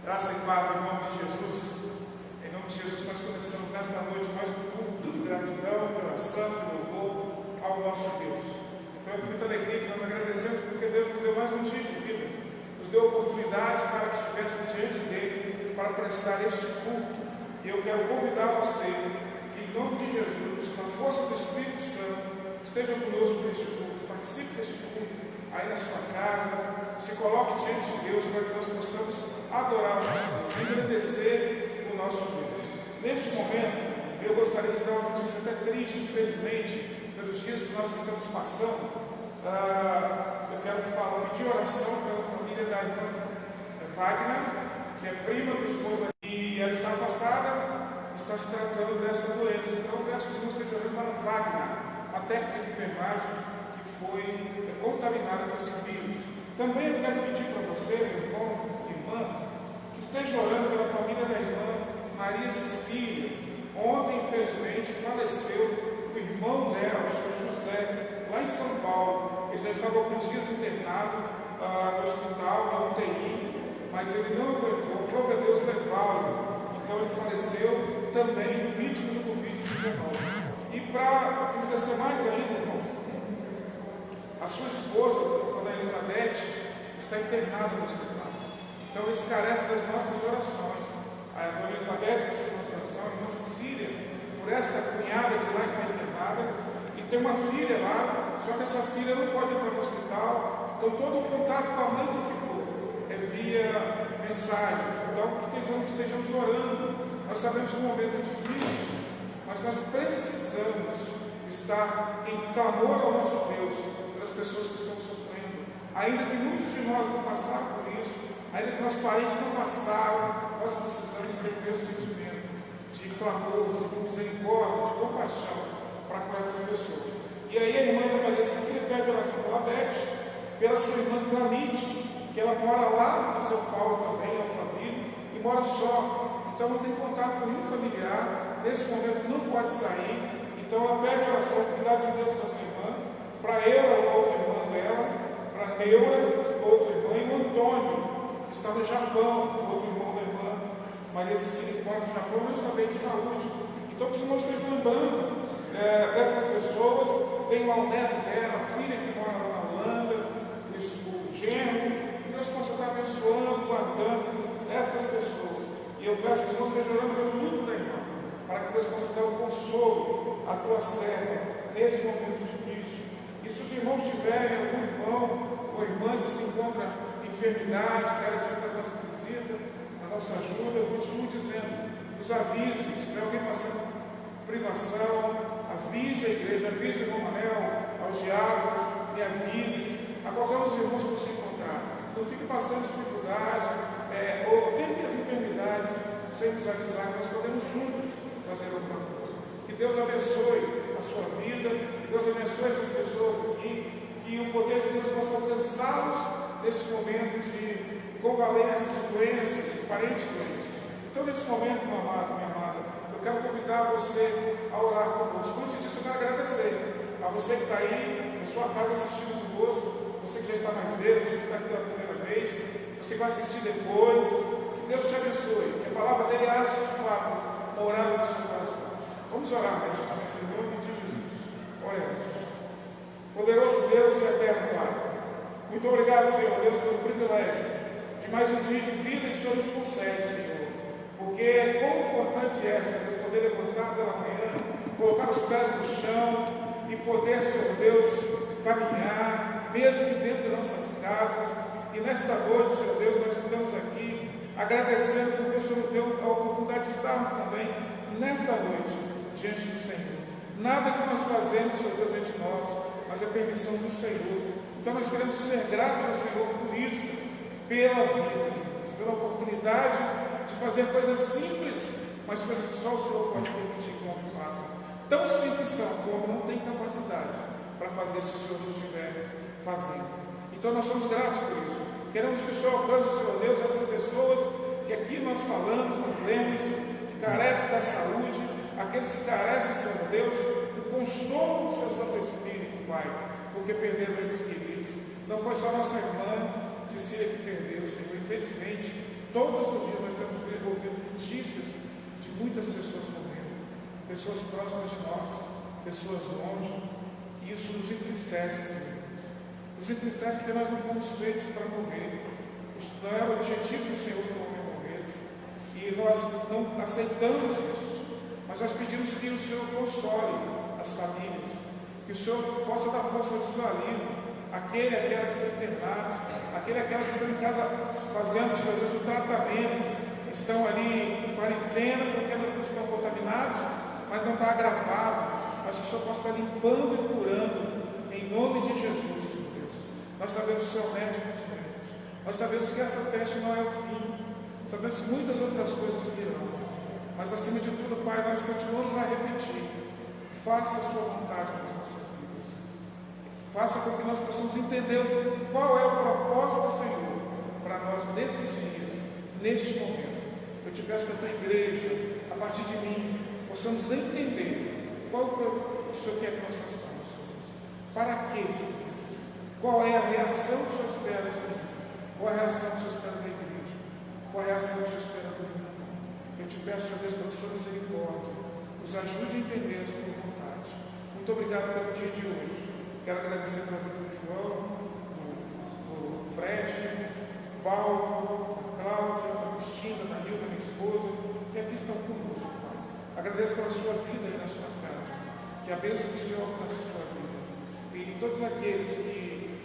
Graça e paz em nome de Jesus. Em nome de Jesus nós começamos nesta noite mais um culto de gratidão, de oração, de louvor ao nosso Deus. Então é com muita alegria que nós agradecemos porque Deus nos deu mais um dia de vida, nos deu oportunidades para que estivéssemos diante dele para prestar este culto. E eu quero convidar você que em nome de Jesus, na força do Espírito Santo, esteja conosco neste culto, participe deste culto aí na sua casa, se coloque diante de Deus para que nós possamos adorar o nosso Deus, agradecer o nosso Deus. Neste momento, eu gostaria de dar uma notícia até triste, infelizmente, pelos dias que nós estamos passando. Eu quero pedir oração pela família da irmã Wagner, que é prima do esposo da e ela está afastada, está se tratando dessa doença. Então, eu peço que os irmãos estejam orando para Wagner, uma técnica de enfermagem que foi contaminada com esse vírus. Também eu quero pedir para você, meu irmão, irmã, que esteja orando pela família da irmã Maria Cecília. Ontem, infelizmente, faleceu o irmão dela, o senhor José, lá em São Paulo. Ele já estava alguns dias internado no hospital, na UTI, mas ele não aguentou, prova Deus levá-lo. Então ele faleceu também vítima do Covid-19. E para entristecer mais ainda, irmãos, a sua esposa, Dona Elizabeth, está internada no hospital. Então eles carecem das nossas orações. A Dona Elizabeth precisa de nossa oração, a irmã Cecília, por esta cunhada que lá está internada, e tem uma filha lá, só que essa filha não pode entrar no hospital. Então todo o contato com a mãe que ficou é via mensagens. Então que estejamos orando. Nós sabemos que o momento é difícil, mas nós precisamos estar em clamor ao nosso Deus pelas pessoas que estão sofrendo. Ainda que muitos de nós não passaram por isso, ainda que nossos parentes não passaram, nós precisamos ter o sentimento de clamor, de misericórdia, de compaixão para com essas pessoas. E aí a irmã Maria Cecília pede oração pela Beth, pela sua irmã Clamite, que ela mora lá em São Paulo também, em Alphaville, e mora só, então não tem contato com nenhum familiar, nesse momento não pode sair. Então ela pede oração, o cuidado de Deus para essa irmã, para ela, outra irmã dela, para a Neura, outra irmã, e o Antônio, que está no Japão, outro irmão da irmã Maria Cecília, que mora no Japão, mas também de saúde. Então que os irmãos estejam lembrando dessas pessoas. Tem lá o neto dela, a filha que mora lá na Holanda, o genro, que Deus possa estar abençoando, guardando essas pessoas. E eu peço que os irmãos estejam orando pelo luto da irmã, para que Deus possa dar o consolo à tua serva nesse momento difícil. E se os irmãos tiverem algum irmão ou irmã que se encontra em enfermidade, carecendo da nossa visita, da nossa ajuda, eu continuo dizendo, nos avise, se tiver alguém passando privação, avise a igreja, avise o irmão Manel, aos diáconos, me avise, a qualquer um dos irmãos que você encontrar. Não fique passando dificuldade, ou tente as enfermidades sem nos avisar, que nós podemos juntos fazer alguma coisa. Que Deus abençoe a sua vida, que Deus abençoe essas pessoas aqui, que o poder de Deus possa alcançá-los nesse momento de convalescência, de doença, de parentes doentes. Então, nesse momento, meu amado, minha amada, eu quero convidar você a orar conosco. Antes disso, eu quero agradecer a você que está aí na sua casa assistindo conosco, você que já está mais vezes, você que está aqui pela primeira vez, você que vai assistir depois. Que Deus te abençoe, que a palavra dele ache de fato morar no seu coração. Vamos orar neste momento, em nome de Jesus. Oremos. Poderoso Deus e eterno Pai, muito obrigado, Senhor Deus, pelo privilégio de mais um dia de vida que o Senhor nos concede, Senhor. Porque quão importante é, Senhor Deus, poder levantar pela manhã, colocar os pés no chão e poder, Senhor Deus, caminhar, mesmo que dentro de nossas casas. E nesta noite, Senhor Deus, nós estamos aqui agradecendo porque o Senhor nos deu a oportunidade de estarmos também nesta noite diante do Senhor. Nada que nós fazemos, Senhor Deus, é de nós, mas é permissão do Senhor. Então nós queremos ser gratos ao Senhor por isso, pela vida, Senhor Deus, pela oportunidade de fazer coisas simples, mas coisas que só o Senhor pode permitir que o homem faça. Tão simples são que o homem não tem capacidade para fazer se o Senhor não estiver fazendo. Então nós somos gratos por isso. Queremos que o Senhor alcance, Senhor Deus, essas pessoas que aqui nós falamos, nós lemos, que carecem da saúde, aqueles que carecem, Senhor Deus, do consolo do seu Santo Espírito, Pai, porque perderam entes queridos. Não foi só nossa irmã Cecília que perdeu, Senhor, infelizmente, todos os dias nós temos ouvido notícias de muitas pessoas morrendo, pessoas próximas de nós, pessoas longe, e isso nos entristece, Senhor. Nos entristece porque nós não fomos feitos para morrer. Isso não era o objetivo do Senhor que o homem morresse, e nós não aceitamos isso, mas nós pedimos que o Senhor console as famílias, que o Senhor possa dar força ao desvalido, aquele, aquela que está internado, aquele, aquela que está em casa fazendo, Senhor Deus, o tratamento, estão ali em quarentena porque não estão contaminados, mas não está agravado, mas que o Senhor possa estar limpando e curando, em nome de Jesus, Senhor Deus. Nós sabemos que o Senhor é o médico dos médicos, nós sabemos que essa peste não é o fim, sabemos que muitas outras coisas virão, mas acima de tudo, Pai, nós continuamos a repetir: faça a sua vontade nas nossas vidas, faça com que nós possamos entender qual é o propósito do Senhor para nós nesses dias, neste momento. Eu te peço que a tua igreja, a partir de mim, possamos entender qual o Senhor quer que nós façamos, Senhor Deus. Para quê, Senhor Deus? Qual é a reação que o Senhor espera de mim? Qual é a reação que o Senhor espera da igreja? Qual é a reação que o Senhor espera do mundo? Eu te peço, Senhor Deus, pela sua misericórdia, nos ajude a entender a sua vontade. Muito obrigado pelo dia de hoje. Quero agradecer pela vida do João, do Fred, do Paulo, da Cláudia, da Cristina, da Nilda, minha esposa, que aqui estão conosco, Pai. Agradeço pela sua vida aí na sua casa, que a bênção do Senhor alcance a sua vida. E todos aqueles que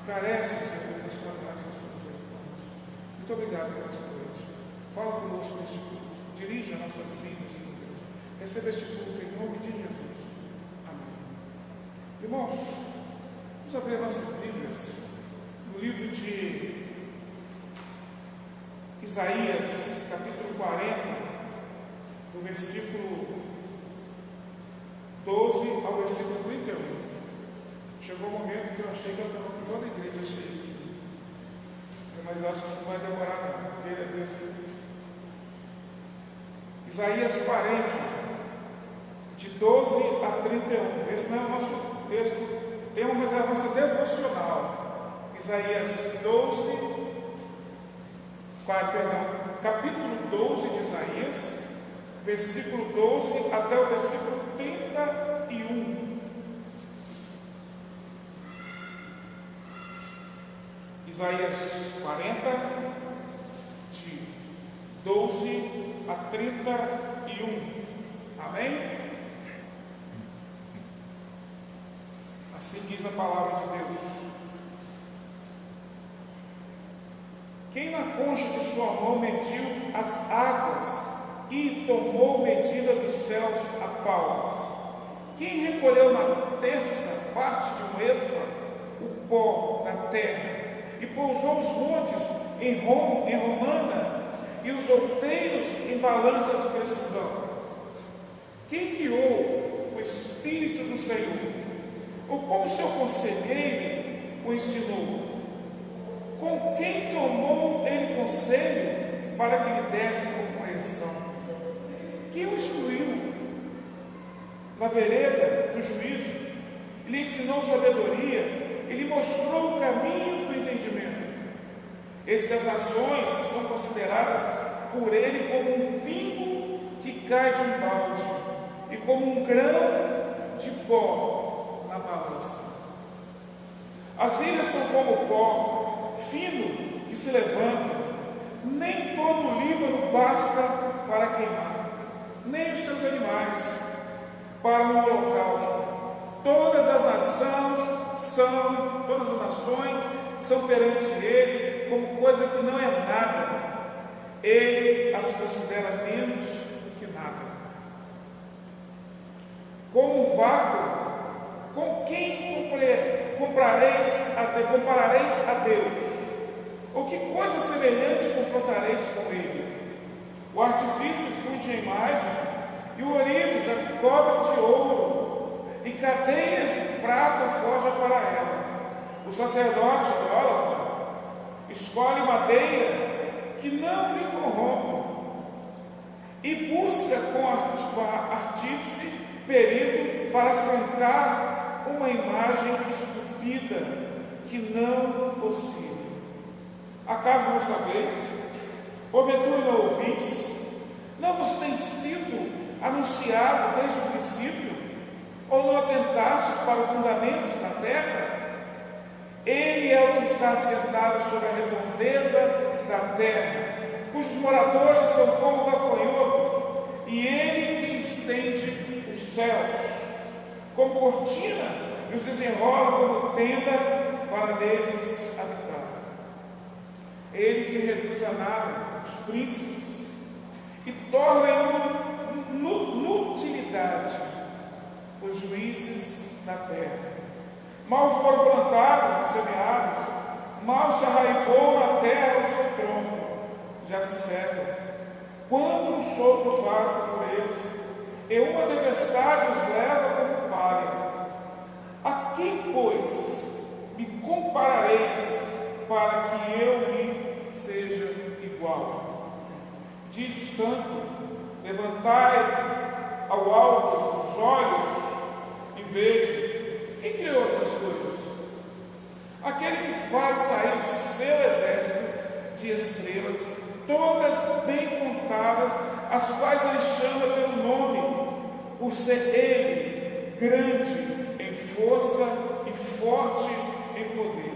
carecem, Senhor Deus, da sua graça, da sua misericórdia. Muito obrigado por esta noite. Fala conosco neste culto. Dirige as nossas vidas, Senhor Deus. Receba este culto em nome de Jesus. Amém. Irmãos, vamos abrir nossas Bíblias no livro de Isaías, capítulo 40, do versículo 12 ao versículo 31. Chegou o momento que eu achei que eu estava com toda a igreja cheia aqui, mas eu acho que isso não vai demorar não. Ele é Deus que... Isaías 40, de 12 a 31. Esse não é o nosso texto tema, mas é a nossa devocional. Isaías 12, capítulo 12 de Isaías, versículo 12 até o versículo 31. Isaías 40, de 12 a 31. Amém? Assim diz a palavra de Deus. Quem na concha de sua mão mediu as águas e tomou medida dos céus a palmas? Quem recolheu na terça parte de um efa o pó da terra e pousou os montes em romana e os outeiros em balança de precisão? Quem guiou o Espírito do Senhor? Ou como seu conselheiro o ensinou? Com quem tomou ele conselho para que lhe desse compreensão? Quem o instruiu na vereda do juízo? Lhe ensinou sabedoria e lhe mostrou o caminho do entendimento. Eis que as nações são consideradas por ele como um pingo que cai de um balde e como um grão de pó na balança. As ilhas são como pó fino que se levanta, nem todo o Líbano basta para queimar, nem os seus animais para um holocausto. Todas as nações são perante ele como coisa que não é nada. Ele as considera menos do que nada. Como um vácuo, com quem comparareis a Deus? Ou que coisa semelhante confrontareis com ele? O artifício funde a imagem, e o ourives a cobre de ouro, e cadeias de prata forja para ela. O sacerdote idólatra escolhe madeira que não lhe corrompe, e busca com artífice perito para assentar uma imagem esculpida que não oscila. Acaso não sabeis Porventura não ouvis? Não vos tem sido anunciado desde o princípio? Ou não atentastes para os fundamentos da terra? Ele é o que está assentado sobre a redondeza da terra, cujos moradores são como gafanhotos, e ele que estende os céus como cortina e os desenrola como tenda para neles habitar. Ele que reduz a nada os príncipes e torna em inutilidade os juízes da terra. Mal foram plantados e semeados, mal se arraigou na terra o seu tronco, já se seca. Quando um sopro passa por eles, e uma tempestade os leva como palha. A quem, pois, me comparareis para que eu lhe seja igual? Diz o santo: levantai ao alto os olhos e vede. Quem criou estas coisas? Aquele que faz sair o seu exército de estrelas, todas bem contadas, as quais ele chama pelo nome, por ser ele grande em força e forte em poder.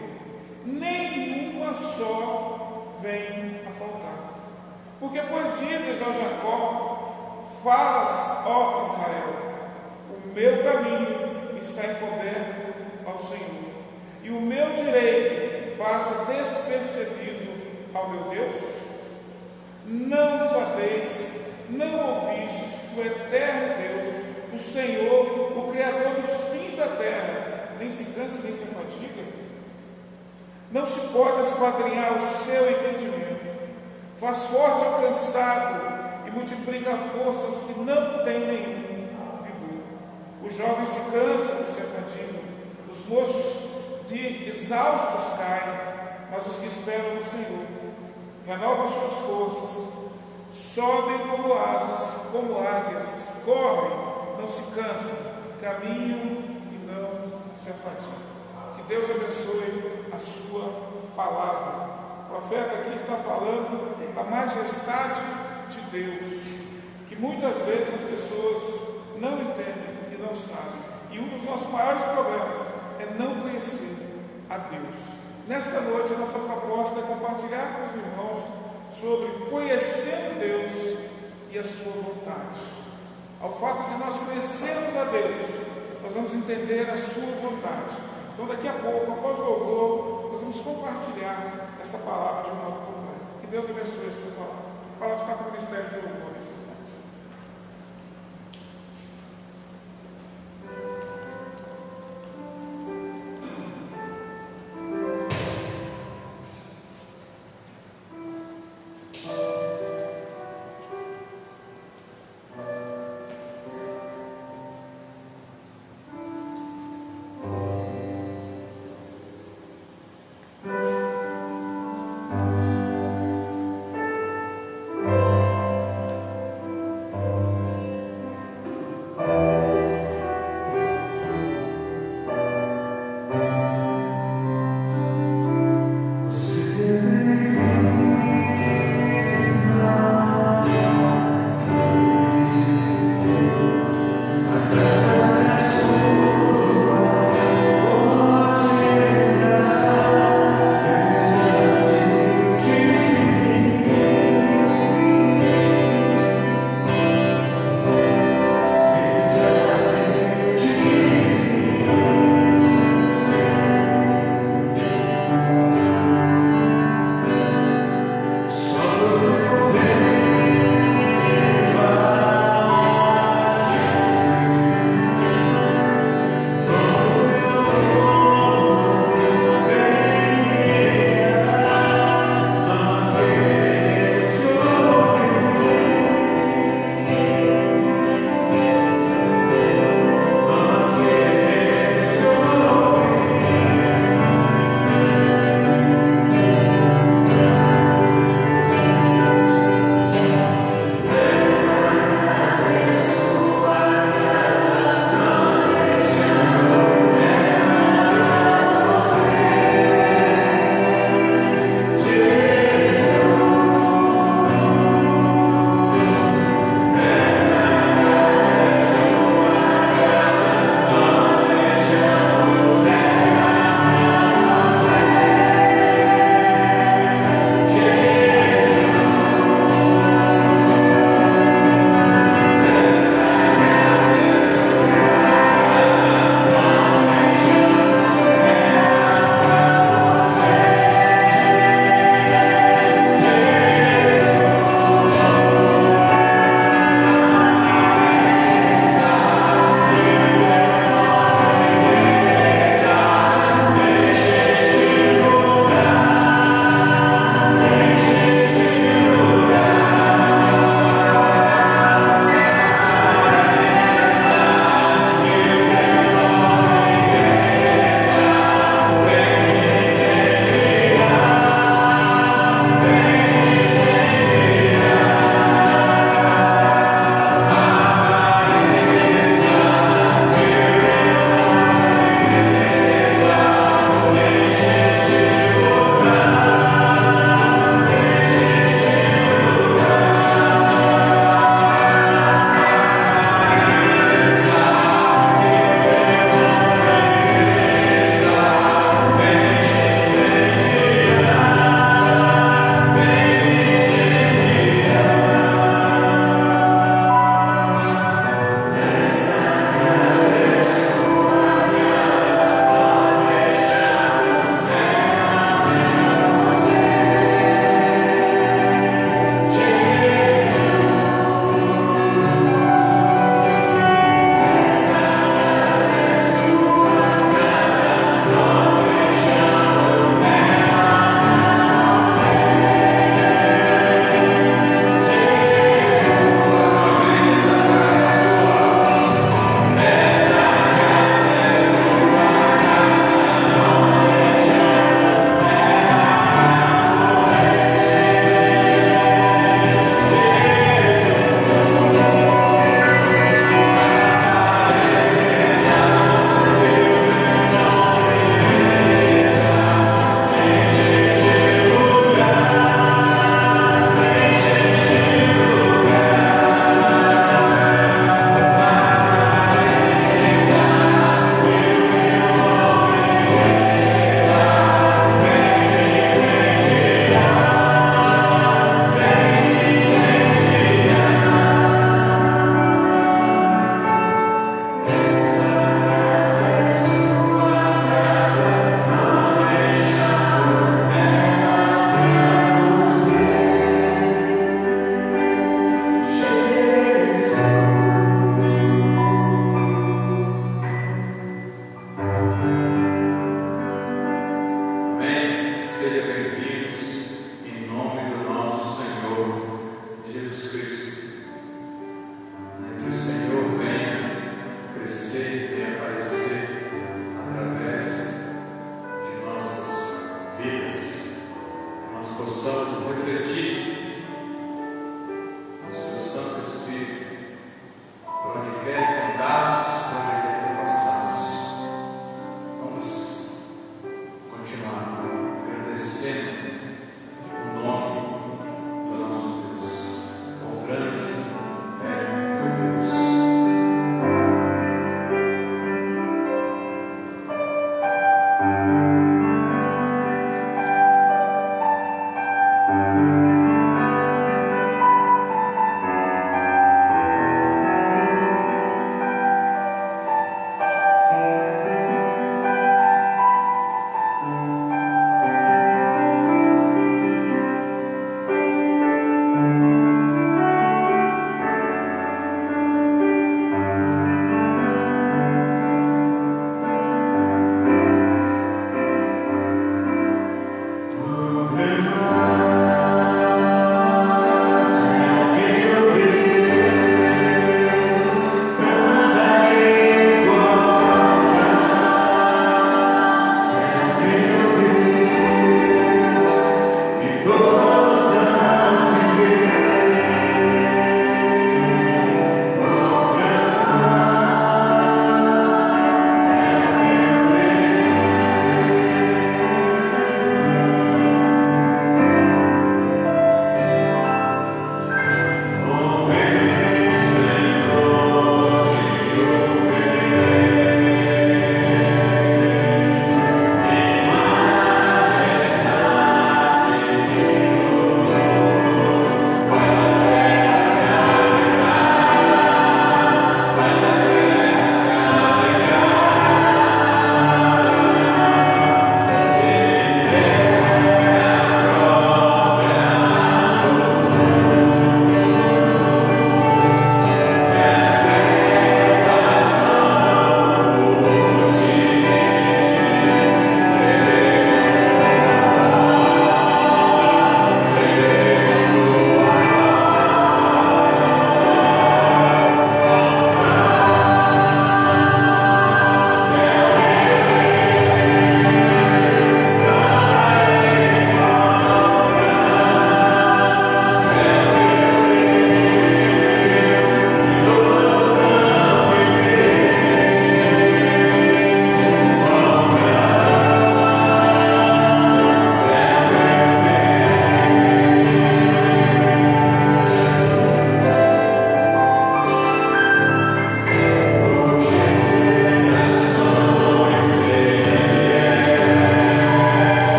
Nenhuma só vem a faltar. Porque, pois dizes ao Jacó, falas, ó Israel, o meu caminho está encoberto ao Senhor, e o meu direito passa despercebido ao meu Deus? Não sabeis, não ouvistes que o eterno Deus, o Senhor, o Criador dos fins da terra, nem se cansa nem se fadiga? Não se pode esquadrinhar o seu entendimento. Faz forte ao cansado e multiplica a força aos que não têm nenhum vigor. Os jovens se cansam e se afadigam, os moços de exaustos caem, mas os que esperam no Senhor renovam suas forças, sobem como asas, como águias, correm, não se cansam, caminham e não se afadigam. Que Deus abençoe a sua palavra. O profeta aqui está falando da majestade de Deus, que muitas vezes as pessoas não entendem e não sabem. E um dos nossos maiores problemas é não conhecer a Deus. Nesta noite, a nossa proposta é compartilhar com os irmãos sobre conhecer Deus e a sua vontade. Ao fato de nós conhecermos a Deus, nós vamos entender a sua vontade. Então, daqui a pouco, após o louvor, nós vamos compartilhar esta palavra de um modo completo. Que Deus abençoe a sua palavra. A palavra está com o ministério de louvor nesse instante. refletir no seu Santo Espírito, por onde quer que andarmos, por onde quer que passamos. Vamos continuar agradecendo o nome do nosso Deus, o grande é meu Deus.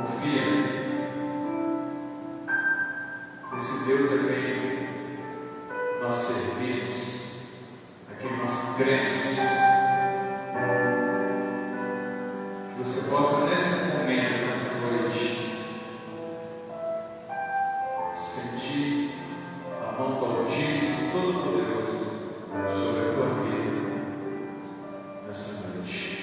confia nesse Deus a quem nós servimos, a quem nós cremos. Que você possa nesse momento, nessa noite, sentir a mão do Altíssimo Todo-Poderoso sobre a tua vida nessa noite.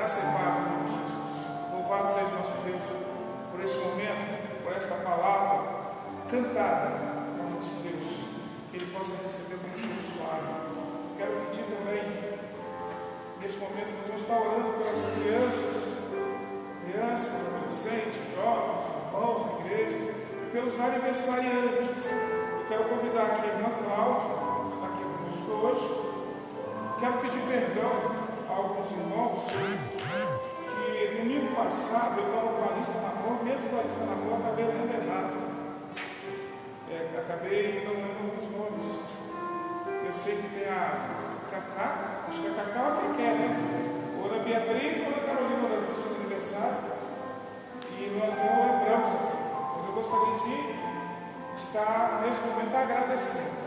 Graça e paz, em nome de Jesus. Louvado seja nosso Deus por este momento, por esta palavra cantada ao nosso Deus, que Ele possa receber como cheiro suave. Quero pedir também, nesse momento, nós vamos estar orando pelas crianças, adolescentes, jovens, irmãos na igreja, e pelos aniversariantes. Eu quero convidar aqui a irmã Cláudia, que está aqui conosco hoje. Quero pedir perdão a alguns irmãos que domingo passado eu estava com a lista na mão, mesmo com a lista na mão, eu acabei lendo errado. Acabei não lendo alguns nomes. Eu sei que tem a Cacá, acho que a Cacá é a que quer, né? Ou a Beatriz ou a Carolina, das pessoas de aniversário. E nós não lembramos aqui. Mas eu gostaria de estar nesse momento agradecendo.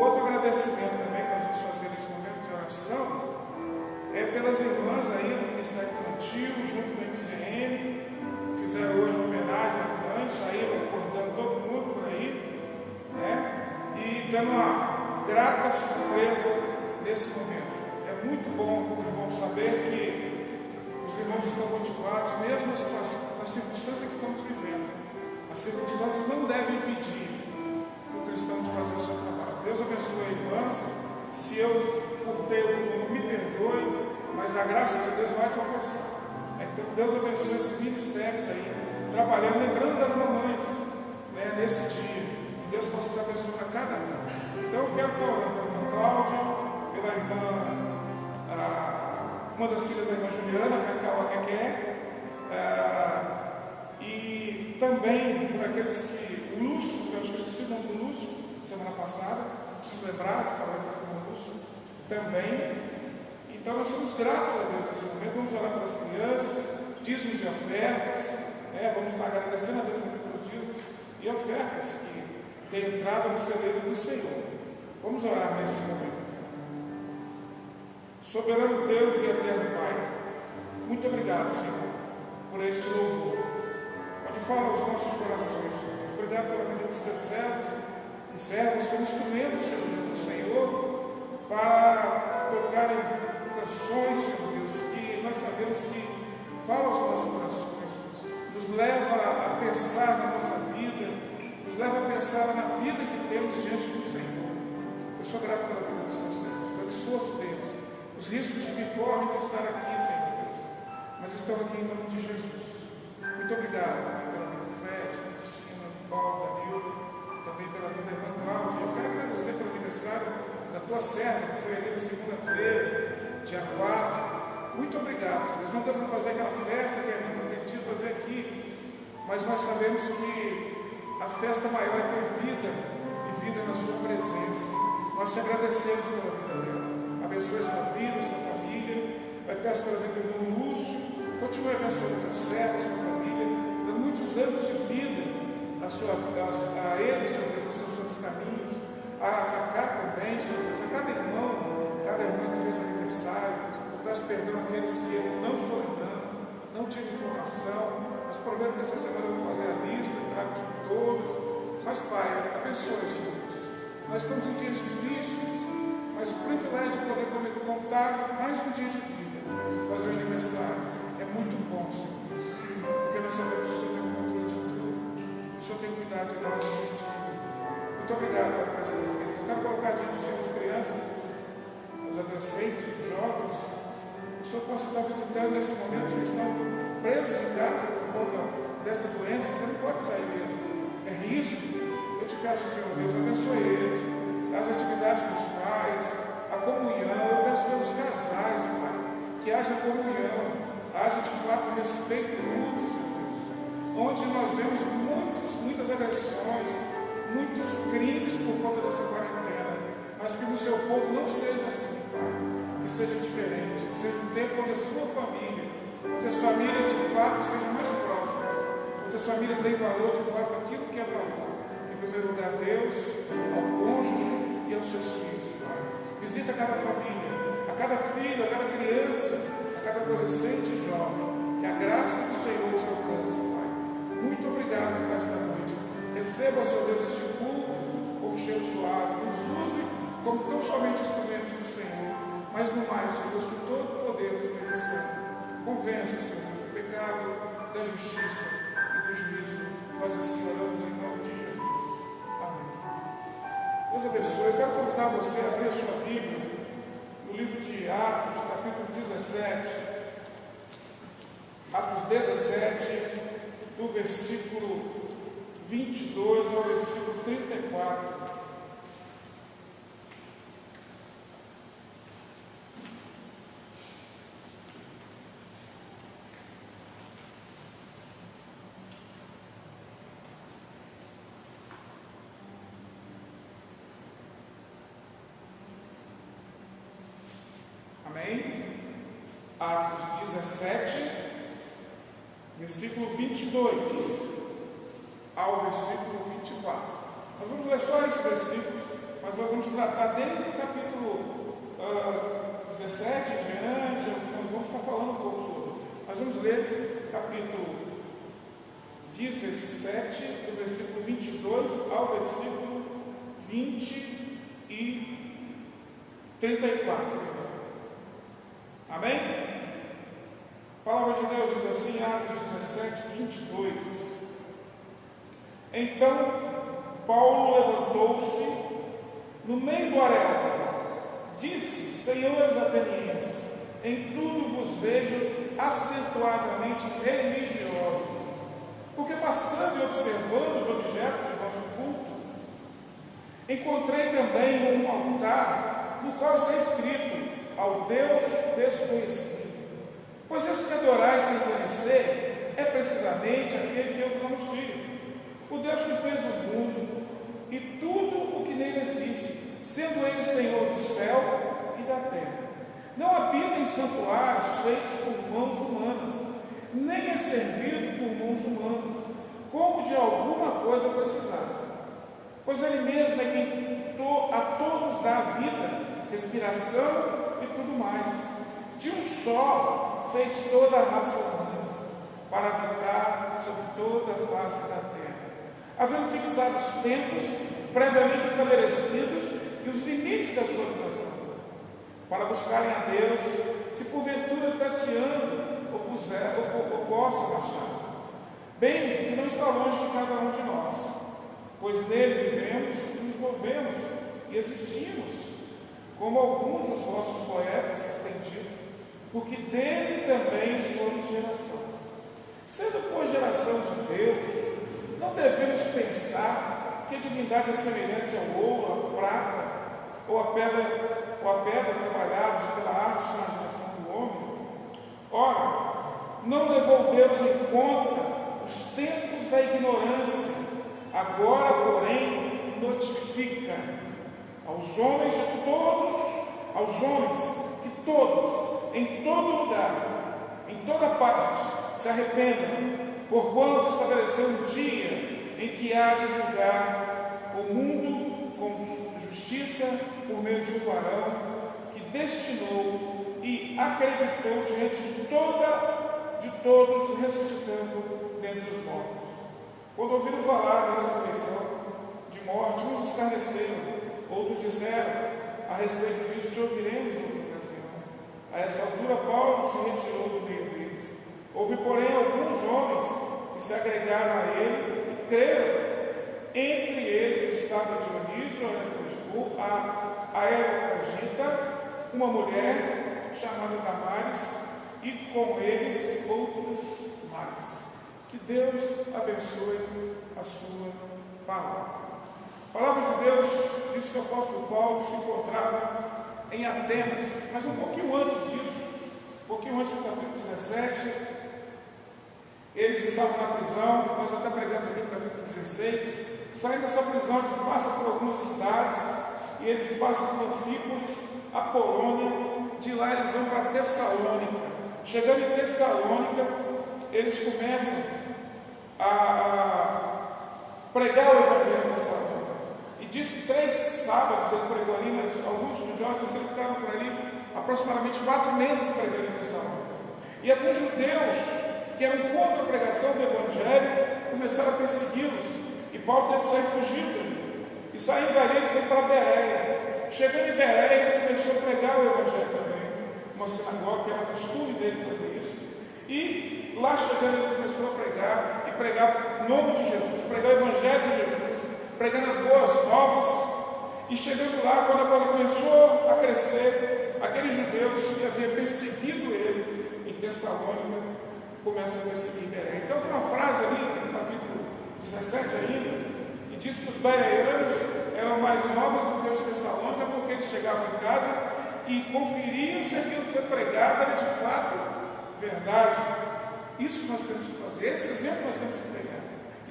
Outro agradecimento também que nós vamos fazer nesse momento de oração é pelas irmãs aí do Ministério Infantil, junto do MCM, fizeram hoje uma homenagem às mães, saíram acordando todo mundo por aí, né? E dando uma grata surpresa nesse momento. É muito bom, irmão, saber que os irmãos estão motivados, mesmo nas circunstâncias que estamos vivendo. As circunstâncias não devem impedir o cristão de fazer o seu trabalho. Deus abençoe, irmãs. Se eu furtei algum nome, me perdoe, mas a graça de Deus vai te alcançar. Então, Deus abençoe esses ministérios aí, trabalhando, lembrando das mamães, né, nesse dia. Que Deus possa estar abençoando a cada um. Então, eu quero estar orando pela irmã Cláudia, pela irmã, uma das filhas da irmã Juliana, a Cacau, a Keké, e também por aqueles que, o Lúcio, eu acho que eu esqueci o nome do Lúcio, semana passada, preciso lembrar, estava lembrando com o Lúcio também. Então nós somos gratos a Deus nesse momento. Vamos orar pelas crianças, dízimos e ofertas, né? Vamos estar agradecendo a Deus pelos dízimos e ofertas que têm entrado no celeiro do Senhor. Vamos orar nesse momento. Soberano Deus e eterno Pai, muito obrigado, Senhor, por este louvor, onde fala aos nossos corações, Senhor. Obrigado pela vida dos teus servos e servos como instrumentos, Senhor, do Senhor, para tocarem canções, Senhor Deus, que nós sabemos que falam aos nossos corações, nos leva a pensar na nossa vida, nos leva a pensar na vida que temos diante do Senhor. Eu sou grato pela vida dos teus servos, pelo esforço deles, os riscos que correm de estar aqui, Senhor Deus, mas estão aqui em nome de Jesus. Muito obrigado, Pai, pela vida do Fred, Cristina, Paulo, Danilo, também pela vida da irmã Cláudia. Eu quero agradecer pelo aniversário da tua serva, que foi ali na segunda-feira, dia 4. Muito obrigado, Senhor Deus. Não deu para fazer aquela festa que a irmã pretendia fazer aqui, mas nós sabemos que a festa maior é ter vida e vida na sua presença. Nós te agradecemos pela vida dela. Abençoe a sua vida, a sua família. Eu peço pela vida do irmão Lúcio. Continue abençoando o teu servo, a sua família, dando muitos anos de vida a ele, Senhor Deus, nos seus caminhos. A Cacá também, Senhor Deus, a cada irmão, cada irmã que fez aniversário. Eu peço perdão àqueles que eu não estou lembrando, não tive informação, mas prometo que essa semana eu vou fazer a lista, trago de todos. Mas, Pai, abençoe, Senhor Deus. Nós estamos em dias difíceis, mas o privilégio de poder contar mais um dia de vida, fazer o aniversário, é muito bom, Senhor Deus, porque nós sabemos que o Senhor tem o controle de tudo, o Senhor tem cuidado de nós nesse dia. Muito obrigado por estas vezes. Eu quero colocar diante do Senhor as crianças, os adolescentes, os jovens. O Senhor possa estar visitando nesse momento, que estão presos em casa por conta desta doença, que não pode sair mesmo. É risco. Eu te peço, Senhor Deus, abençoe eles, as atividades dos pais, a comunhão. Eu peço pelos casais, Pai, que haja comunhão, haja de fato respeito mútuo, Senhor Deus, onde nós vemos muitas agressões, muitos crimes por conta dessa quarentena, mas que no seu povo não seja assim, Pai, que seja diferente, que seja um tempo onde a sua família, onde as famílias de fato estejam mais próximas, onde as famílias deem valor de fato àquilo que é valor. Em primeiro lugar, Deus, ao cônjuge e aos seus filhos, Pai. Visita cada família, a cada filho, a cada criança, a cada adolescente e jovem, que a graça do Senhor te alcance, Pai. Muito obrigado por esta noite. Receba, Senhor Deus, este culto como cheiro suave, nos use como tão somente instrumentos do Senhor, mas no mais, Senhor Deus, com todo o poder do Espírito Santo. Convença, Senhor Deus, do pecado, da justiça e do juízo. Nós assim oramos em nome de Jesus. Amém. Deus abençoe. Eu quero convidar você a abrir a sua Bíblia no livro de Atos, capítulo 17. Atos 17, do versículo 22 ao versículo 34. Amém? Atos 17, versículo 22 ao versículo 24. Nós vamos ler só esses versículos, mas nós vamos tratar desde o capítulo 17 em diante. Nós vamos estar falando um pouco sobre. Nós vamos ler capítulo 17, do versículo 22 ao versículo 20 e 34. Amém? A palavra de Deus diz assim, Atos 17, 22. Então Paulo levantou-se no meio do areópago, disse: Senhores atenienses, em tudo vos vejo acentuadamente religiosos, porque passando e observando os objetos de vosso culto, encontrei também um altar no qual está escrito: ao Deus desconhecido. Pois esse que adorais sem conhecer é precisamente aquele que eu vos anuncio, o Deus que fez o mundo e tudo o que nele existe, sendo ele Senhor do céu e da terra. Não habita em santuários feitos por mãos humanas, nem é servido por mãos humanas, como de alguma coisa precisasse. Pois ele mesmo é quem a todos dá a vida, respiração e tudo mais. De um só fez toda a raça humana, para habitar sobre toda a face da terra, havendo fixado os tempos previamente estabelecidos e os limites da sua habitação, para buscarem a Deus, se porventura tateando ou possam achar, bem que não está longe de cada um de nós, pois nele vivemos e nos movemos e existimos, como alguns dos vossos poetas têm dito, porque dele também somos geração. Sendo por geração de Deus, não devemos pensar que a divindade é semelhante ao ouro, à prata, ou à pedra trabalhados pela arte de imaginação do homem. Ora, não levou Deus em conta os tempos da ignorância, agora, porém, notifica aos homens que todos, em todo lugar, em toda parte, se arrependam, porquanto estabeleceu um dia em que há de julgar o mundo com justiça por meio de um varão que destinou e acreditou diante de todos, ressuscitando dentre os mortos. Quando ouviram falar de ressurreição de morte, uns escarneceram, outros disseram: a respeito disso te ouviremos noutra ocasião. A essa altura Paulo se retirou do meio deles. Houve, porém, alguns homens que se agregaram a ele e creram. Entre eles estava Dionísio, a Areopagita, uma mulher chamada Damaris, e com eles outros mais. Que Deus abençoe a sua palavra. A palavra de Deus diz que o apóstolo Paulo se encontrava em Atenas, mas um pouquinho antes disso, um pouquinho antes do capítulo 17, eles estavam na prisão. Nós até pregamos aqui no capítulo 16, saindo dessa prisão, eles passam por algumas cidades, e eles passam por Anfípolis, a Polônia, de lá eles vão para Tessalônica. Chegando em Tessalônica, eles começam a pregar o evangelho em Tessalônica. E diz que 3 sábados ele pregou ali, mas alguns estudiosos dizem que ele ficava por ali aproximadamente 4 meses pregando em Tessalônica. E alguns judeus que eram contra a pregação do evangelho começaram a persegui-los, e Paulo teve que sair fugindo dali. E saindo dali ele foi para Bereia. Chegando em Bereia ele começou a pregar o evangelho também, uma sinagoga, que era costume dele fazer isso. E lá chegando ele começou a pregar, e pregar o nome de Jesus, pregar o Evangelho de Jesus, pregando as boas novas. E chegando lá, quando a coisa começou a crescer, aqueles judeus que haviam perseguido ele em Tessalônica, começam a perseguir Bereia. Então tem uma frase ali, no capítulo 17 ainda, que diz que os bereanos eram mais novos do que os Tessalônica, porque eles chegavam em casa e conferiam se aquilo que foi pregado era de fato verdade. Isso nós temos que fazer, esse exemplo nós temos que pegar.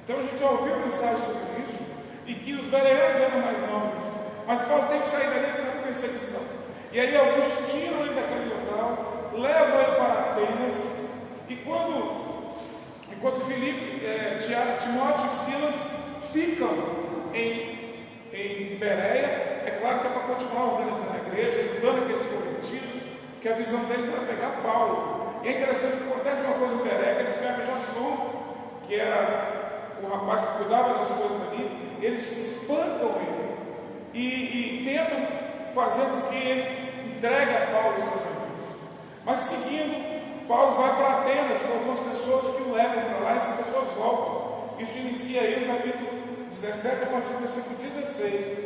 Então a gente já ouviu mensagem sobre isso, e que os bereanos eram mais nobres, mas Paulo tem que sair dali pela perseguição. E aí alguns tiram ele daquele local, levam ele para Atenas, e enquanto Filipe, Timóteo e Silas ficam em Bereia, é claro que é para continuar organizando a igreja, ajudando aqueles convertidos, que a visão deles era pegar Paulo. E é interessante que acontece uma coisa em Bereia, que eles pegam Jasson, que era o rapaz que cuidava das coisas ali, eles espancam ele e tentam fazer com que ele entregue a Paulo e seus amigos. Mas seguindo, Paulo vai para Atenas com algumas pessoas que o levam para lá, e essas pessoas voltam. Isso inicia aí no capítulo 17, a partir do versículo 16.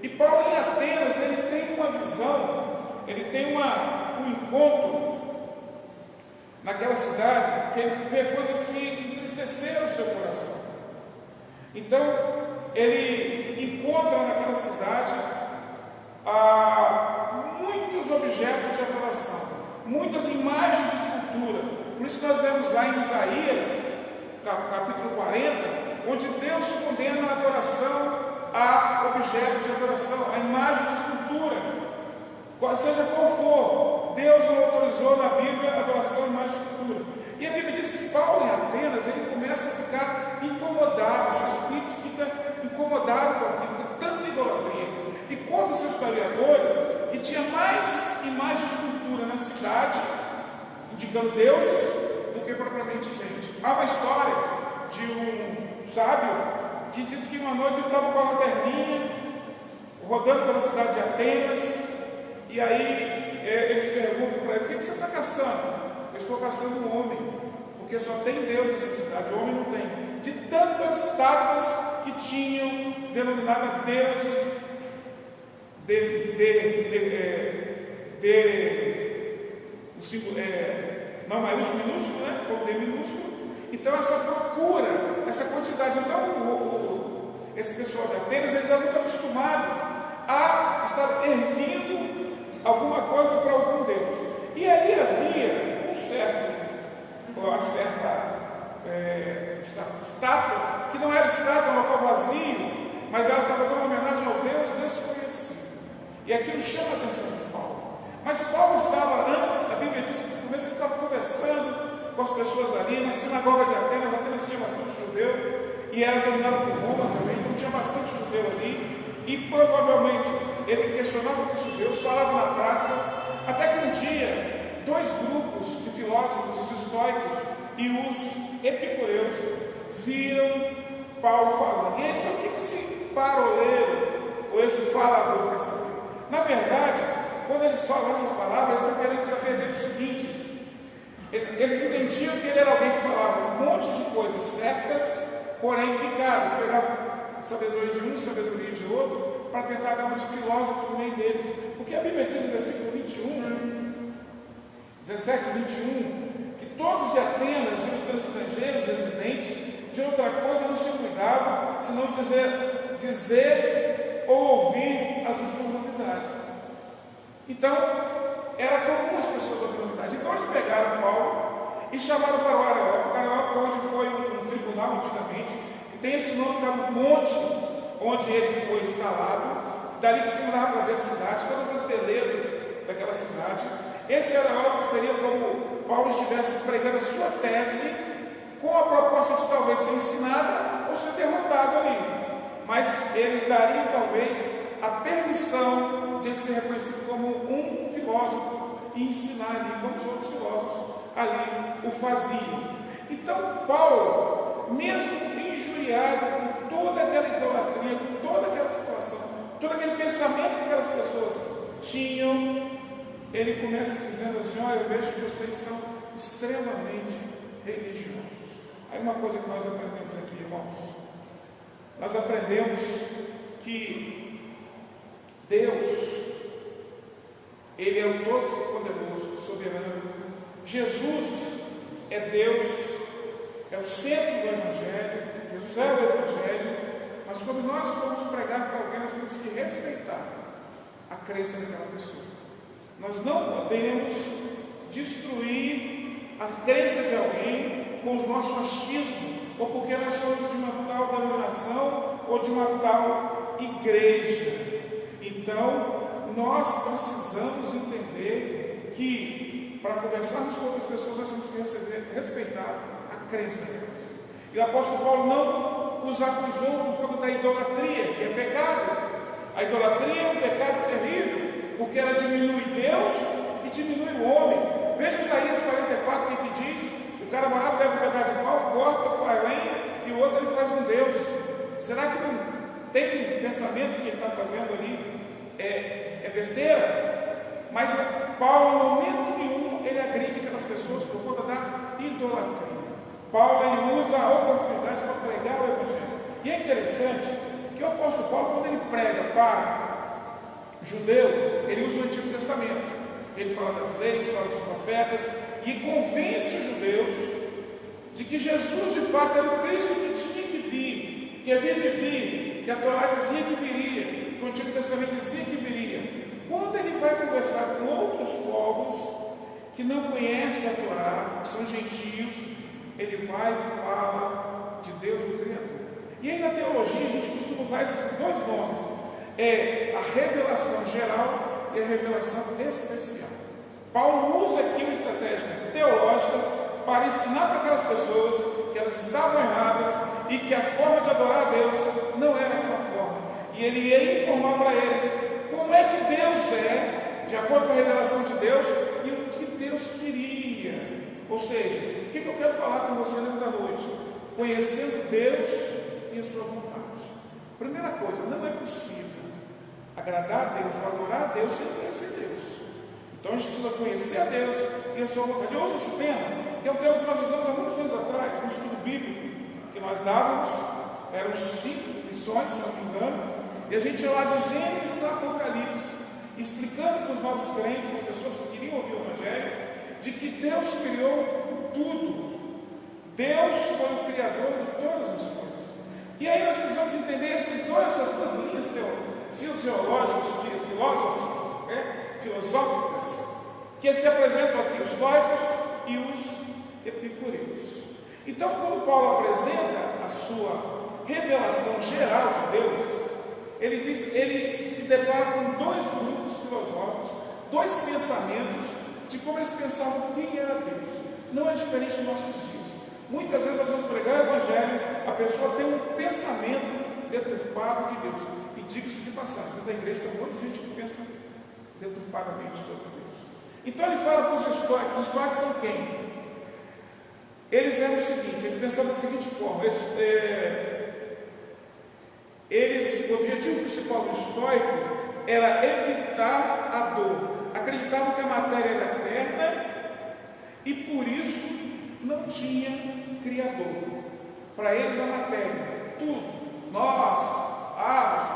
E Paulo em Atenas, ele tem uma visão, ele tem um encontro naquela cidade, que ele vê coisas que entristeceram o seu coração. Então, ele encontra naquela cidade muitos objetos de adoração, muitas imagens de escultura. Por isso nós vemos lá em Isaías, capítulo 40, onde Deus condena a adoração a objetos de adoração, a imagem de escultura, seja qual for. Deus não autorizou na Bíblia a adoração a imagem de escultura. E a Bíblia diz que Paulo em Atenas, ele começa a ficar incomodado, seu espírito fica incomodado com aquilo, com tanta idolatria. E conta os seus historiadores que tinha mais imagens de escultura na cidade, indicando deuses, do que propriamente gente. Há uma história de um sábio que diz que uma noite ele estava com a lanterninha, rodando pela cidade de Atenas, e aí eles perguntam para ele: o que você está caçando? Eu estou caçando um homem, porque só tem Deus nessa cidade, o homem não tem. De tantas estátuas que tinham denominado deuses não maiúsculo, minúsculo, né? Com D minúsculo. Então essa procura, essa quantidade, então esse pessoal de Atenas, eles eram muito acostumados a estar erguendo alguma coisa para algum Deus. E ali havia uma certa estátua, que não era estátua, um local vazio, mas ela estava dando homenagem ao Deus desconhecido. E aquilo chama a atenção de Paulo. Mas Paulo estava antes, a Bíblia diz que no começo ele estava conversando com as pessoas dali, na sinagoga de Atenas. Atenas tinha bastante judeu, e era dominada por Roma também, então tinha bastante judeu ali. E provavelmente ele questionava com os judeus, falava na praça, até que um dia, dois grupos de filósofos, os estoicos e os epicureus, viram Paulo falando. E eles só que esse paroleiro, ou esse falador, quer saber? Na verdade, quando eles falam essa palavra, eles estão querendo saber dele o seguinte: eles entendiam que ele era alguém que falava um monte de coisas certas, porém implicadas, pegavam sabedoria de um, sabedoria de outro, para tentar dar uma de filósofo no meio deles. Porque a Bíblia diz no versículo 17 e 21, que todos de Atenas e os estrangeiros residentes de outra coisa não se cuidavam, senão dizer ou ouvir as últimas novidades. Então, era comum as pessoas ouvirem novidades. Então eles pegaram Paulo e chamaram para o Areópago. O Areópago, onde foi um tribunal antigamente, tem esse nome, que é o monte onde ele foi instalado. Dali de cima dava para ver a cidade, todas as belezas daquela cidade. Esse Areópago seria como Paulo estivesse pregando a sua tese, com a proposta de talvez ser ensinada ou ser derrotado ali. Mas eles dariam talvez a permissão de ele ser reconhecido como um filósofo e ensinar ali, como os outros filósofos ali o faziam. Então Paulo, mesmo injuriado com toda aquela idolatria, com toda aquela situação, todo aquele pensamento que aquelas pessoas tinham, ele começa dizendo assim: olha, eu vejo que vocês são extremamente religiosos. Aí uma coisa que nós aprendemos aqui, irmãos, nós aprendemos que Deus, Ele é o Todo-Poderoso, soberano. Jesus é Deus, é o centro do Evangelho. Jesus é o Evangelho. Mas quando nós formos pregar para alguém, nós temos que respeitar a crença daquela pessoa. Nós não podemos destruir a crença de alguém com o nosso achismo, ou porque nós somos de uma tal denominação ou de uma tal igreja. Então, nós precisamos entender que, para conversarmos com outras pessoas, nós temos que respeitar a crença delas. E o apóstolo Paulo não os acusou por conta da idolatria, que é pecado. A idolatria é um pecado terrível, porque ela diminui Deus e diminui o homem. Veja Isaías 44, o que diz: o cara vai lá, pega um pedaço de pau, corta, faz lenha, e o outro ele faz um Deus. Será que não tem pensamento que ele está fazendo ali? É besteira? Mas Paulo, em momento nenhum, ele agride aquelas pessoas por conta da idolatria. Paulo, ele usa a oportunidade para pregar o Evangelho. E é interessante que o apóstolo Paulo, quando ele prega para judeu, ele usa o Antigo Testamento. Ele fala das leis, fala dos profetas, e convence os judeus de que Jesus de fato era o Cristo que tinha que vir, que havia de vir, que a Torá dizia que viria, que o Antigo Testamento dizia que viria. Quando ele vai conversar com outros povos que não conhecem a Torá, que são gentios, ele vai e fala de Deus, o Criador. E aí na teologia a gente costuma usar esses dois nomes: é a revelação geral e a revelação especial. Paulo usa aqui uma estratégia teológica para ensinar para aquelas pessoas que elas estavam erradas e que a forma de adorar a Deus não era aquela forma. E ele ia informar para eles como é que Deus é, de acordo com a revelação de Deus, e o que Deus queria. Ou seja, o que eu quero falar com você nesta noite? Conhecendo Deus e a sua vontade. Primeira coisa, não é possível agradar a Deus ou adorar a Deus sem conhecer Deus. Então a gente precisa conhecer a Deus e a sua vontade. Eu uso esse tema, que é um tema que nós usamos há muitos anos atrás, no estudo bíblico que nós dávamos. Eram 5 lições, se não me engano, e a gente ia lá de Gênesis a Apocalipse, explicando para os novos crentes, para as pessoas que queriam ouvir o Evangelho, de que Deus criou tudo. Deus foi o Criador de todas as coisas. E aí nós precisamos entender essas duas linhas filosóficas que se apresentam aqui, os estoicos e os epicureus. Então, quando Paulo apresenta a sua revelação geral de Deus, ele se depara com 2 grupos filosóficos, 2 pensamentos de como eles pensavam quem era Deus. Não é diferente dos nossos dias. Muitas vezes nós vamos pregar o Evangelho, a pessoa tem um pensamento deturpado de Deus. E diga-se de passagem, dentro da igreja tem um monte de gente que pensa deturpadamente sobre Deus. Então ele fala para os estoicos. Os estoicos são quem? Eles eram o seguinte, eles pensavam da seguinte forma: o objetivo principal do estoico era evitar a dor. Acreditavam que a matéria era eterna e por isso não tinha Criador. Para eles a matéria, tudo, nós, árvores,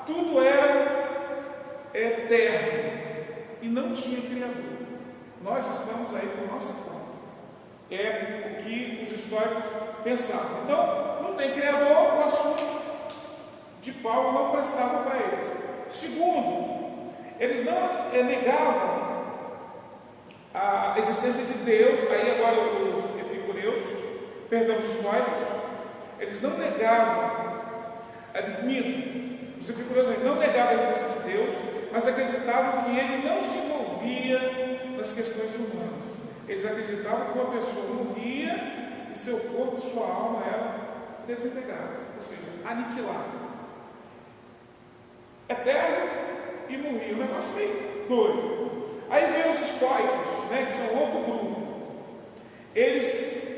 tudo era eterno e não tinha Criador. Nós estamos aí por nossa conta. É o que os estoicos pensavam. Então, não tem Criador, o assunto de Paulo não prestava para eles. Segundo, eles não negavam a existência de Deus. Aí agora os epicureus, os estoicos, eles não negavam, os epicureus não negavam a existência de Deus, mas acreditavam que ele não se envolvia nas questões humanas. Eles acreditavam que uma pessoa morria e seu corpo e sua alma eram desintegrados, ou seja, aniquilados. Eterno e morria, um negócio meio doido. Aí vem os estoicos, que são outro grupo. Eles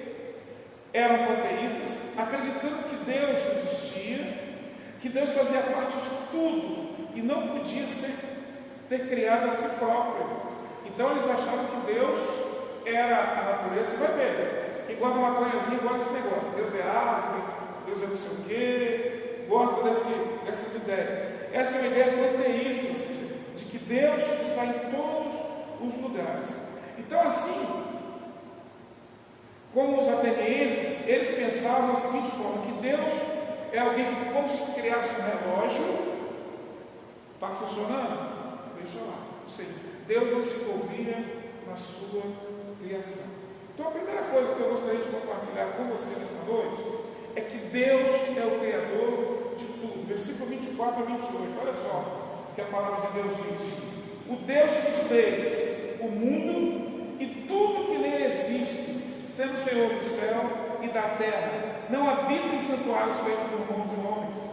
eram panteístas, acreditando que Deus existia, que Deus fazia parte de tudo e não podia ter criado a si próprio. Então eles achavam que Deus era a natureza. Você vai ver, quem guarda maconhazinho gosta desse negócio. Deus é árvore, Deus é não sei o quê, gosta dessas ideias. Essa é uma ideia panteísta, ou seja, de que Deus está em todos os lugares. Então, assim, como os atenienses, eles pensavam da seguinte forma, que Deus é alguém que, como se criasse um relógio, está funcionando? Deixa lá. Ou seja, Deus não se envolvia na sua criação. Então, a primeira coisa que eu gostaria de compartilhar com você nesta noite é que Deus é o Criador de tudo. Versículo 24 a 28, olha só o que a palavra de Deus diz. O Deus que fez o mundo e tudo que nele existe, sendo o Senhor do céu e da terra, não habita em santuários feitos por mãos de homens,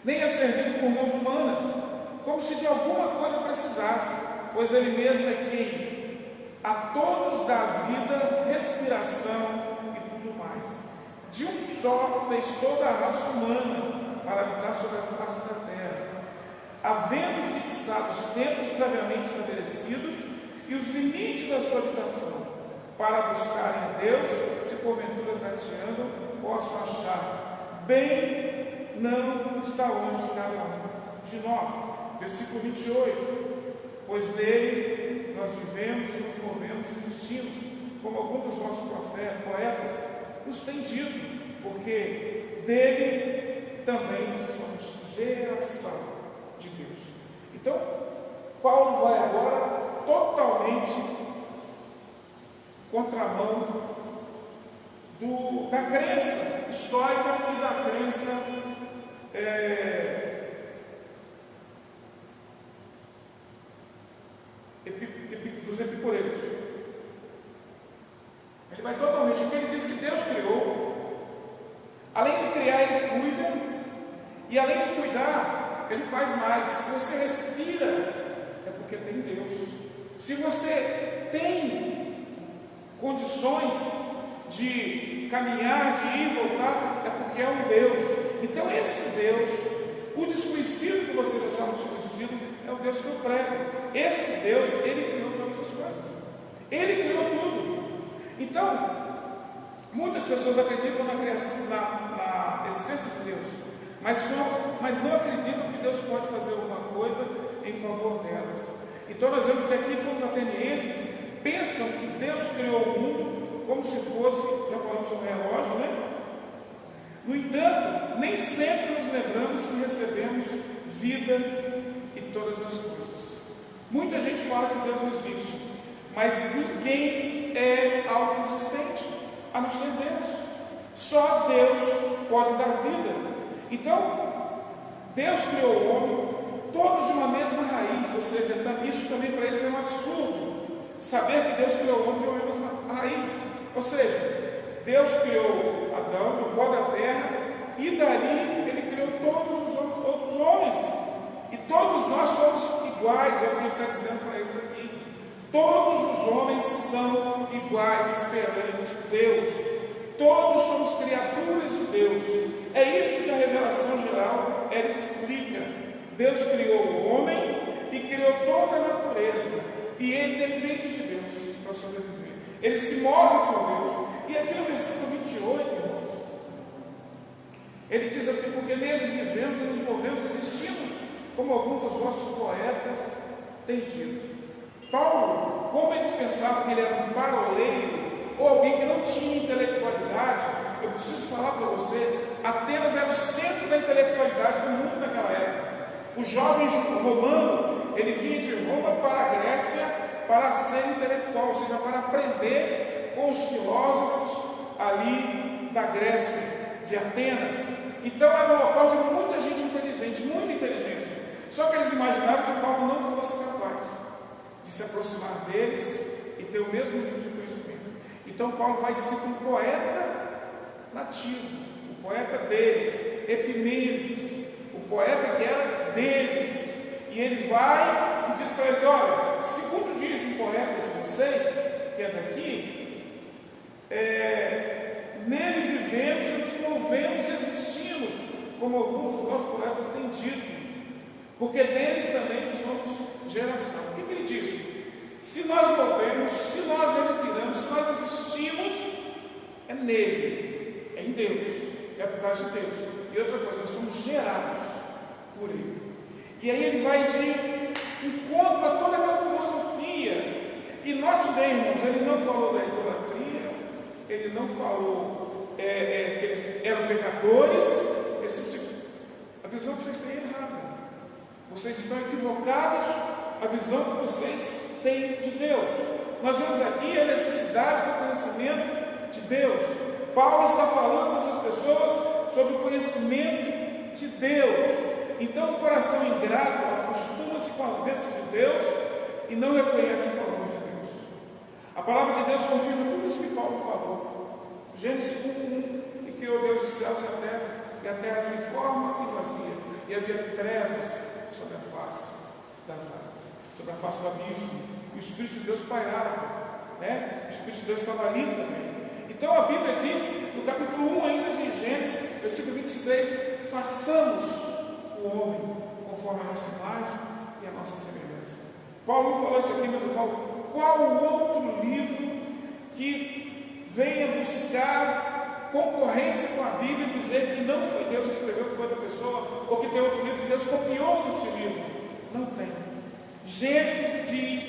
nem é servido por mãos humanas, como se de alguma coisa precisasse, pois Ele mesmo é quem a todos dá vida, respiração e tudo mais. De um só fez toda a raça humana para habitar sobre a face da terra, havendo fixado os tempos previamente estabelecidos e os limites da sua habitação, para buscarem a Deus, se porventura tateando, possam achar. Bem não está longe de cada um de nós. Versículo 28. Pois dele nós vivemos, nos movemos, existimos, como alguns dos nossos poetas nos têm dito, porque dele também somos geração de Deus. Então, Paulo vai agora totalmente contramão da crença histórica e da crença dos epicureus. Ele vai totalmente, porque ele diz que Deus criou, além de criar, ele cuida, e além de cuidar, ele faz mais. Se você respira, é porque tem Deus. Se você tem condições de caminhar, de ir e voltar, é porque é um Deus. Então esse Deus, o desconhecido que vocês achavam desconhecido, é o Deus que eu prego. Esse Deus, ele criou todas as coisas, ele criou tudo. Então, muitas pessoas acreditam na existência de Deus, mas não acreditam que Deus pode fazer alguma coisa em favor delas. Então nós vemos que aqui, como os atenienses pensam que Deus criou o mundo como se fosse, já falamos sobre relógio, né? No entanto, nem sempre nos lembramos que recebemos vida e todas as coisas. Muita gente fala que Deus não existe, mas ninguém é autoexistente, a não ser Deus. Só Deus pode dar vida. Então, Deus criou o homem, todos de uma mesma raiz, ou seja, isso também para eles é um absurdo. Saber que Deus criou o homem de uma mesma raiz. Ou seja, Deus criou Adão do pó da terra e dali ele criou todos os outros homens. E todos nós somos iguais, é o que ele está dizendo para eles aqui. Todos os homens são iguais perante Deus. Todos somos criaturas de Deus. É isso que a revelação geral ela explica. Deus criou o homem e criou toda a natureza. E ele depende de Deus para sobreviver. Ele se move por Deus. E aqui no versículo 28, irmãos, ele diz assim: porque neles vivemos e nos movemos, existimos, como alguns dos vossos poetas têm dito. Paulo, como eles pensavam que ele era um paroleiro, ou alguém que não tinha intelectualidade, eu preciso falar para você, Atenas era o centro da intelectualidade do mundo naquela época. O jovem romano, ele vinha de Roma para a Grécia para ser intelectual, ou seja, para aprender com os filósofos ali da Grécia, de Atenas. Então era um local de muita gente inteligente, muita inteligência. Só que eles imaginaram que Paulo não fosse capaz de se aproximar deles e ter o mesmo nível de conhecimento. Então Paulo vai ser um poeta nativo, o poeta deles, Epimênides, o poeta que era deles. E ele vai e diz para eles: olha, segundo diz um poeta de vocês, que é daqui, nele vivemos e nos movemos e existimos, como alguns dos nossos poetas têm dito, porque deles também somos geração. O que ele disse? Se nós movemos, se nós respiramos, se nós existimos, é nele, é em Deus, é por causa de Deus. E outra coisa, nós somos gerados por Ele. E aí ele vai de encontro a toda aquela filosofia. E note bem, irmãos, ele não falou da idolatria, ele não falou que eles eram pecadores. A visão que vocês têm é errada. Vocês estão equivocados, a visão que vocês têm de Deus. Nós vemos aqui a necessidade do conhecimento de Deus. Paulo está falando com essas pessoas sobre o conhecimento de Deus. Então o coração ingrato acostuma-se com as bênçãos de Deus e não reconhece o favor de Deus. A palavra de Deus confirma tudo isso que Paulo falou. Gênesis 1:1, e criou Deus os céus e a terra sem forma e vazia, e havia trevas sobre a face das águas, sobre a face do abismo, e o Espírito de Deus pairava, né? O Espírito de Deus estava ali também. Então a Bíblia diz, no capítulo 1 ainda de Gênesis, versículo 26, façamos o homem conforme a nossa imagem e a nossa semelhança. Paulo falou isso aqui, mas eu falo, qual outro livro que venha buscar concorrência com a Bíblia e dizer que não foi Deus que escreveu, que foi outra pessoa, ou que tem outro livro que Deus copiou desse livro? Não tem. Gênesis diz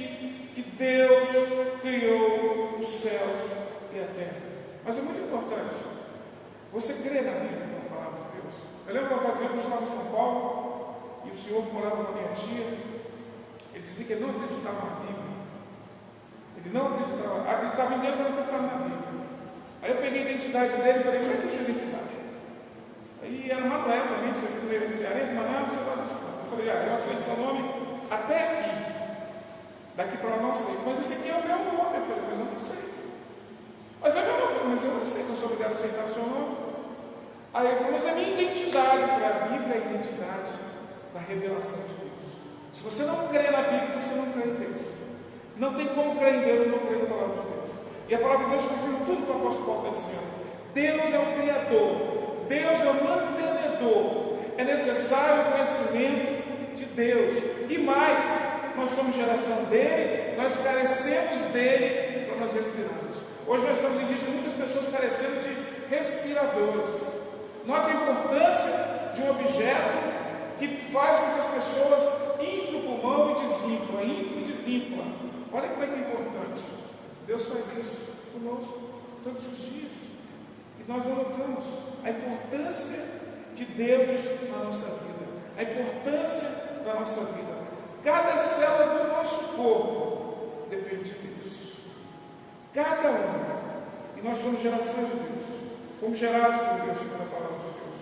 que Deus criou os céus e a terra. Mas é muito importante você crer na Bíblia, que é a palavra de Deus. Eu lembro uma ocasião que eu estava em São Paulo e o senhor que morava com a minha tia, ele dizia que ele não acreditava na Bíblia. Ele não acreditava em Deus, mas não acreditava na Bíblia. Aí eu peguei a identidade dele e falei, como é que é a sua identidade? Aí era Manuel também, você viu cearense, Manuel, você vai nesse ponto. Eu falei, eu aceito seu nome até aqui. Daqui para lá eu não aceito. Mas esse aqui é o meu nome. Eu falei, mas eu não aceito. Mas é meu nome. Mas eu não aceito, eu sou obrigado a aceitar o seu nome. Aí eu falei, mas é a minha identidade. Eu falei, a Bíblia é a identidade da revelação de Deus. Se você não crê na Bíblia, você não crê em Deus. Não tem como crer em Deus e não crer na palavra de Deus. E a palavra de Deus confirma tudo que o apóstolo Paulo está dizendo. Deus é o Criador, Deus é o mantenedor. É necessário o conhecimento de Deus. E mais, nós somos geração dele, nós carecemos dele para nós respirarmos. Hoje nós estamos em dias de muitas pessoas carecendo de respiradores. Note a importância de um objeto que faz com que as pessoas inflam o pulmão e desinflam, inflam e desinflam. Olha como é que é importante. Deus faz isso conosco todos os dias. E nós não notamos a importância de Deus na nossa vida. A importância da nossa vida. Cada célula do nosso corpo depende de Deus. Cada uma. E nós somos gerações de Deus. Fomos gerados por Deus, segundo a palavra de Deus.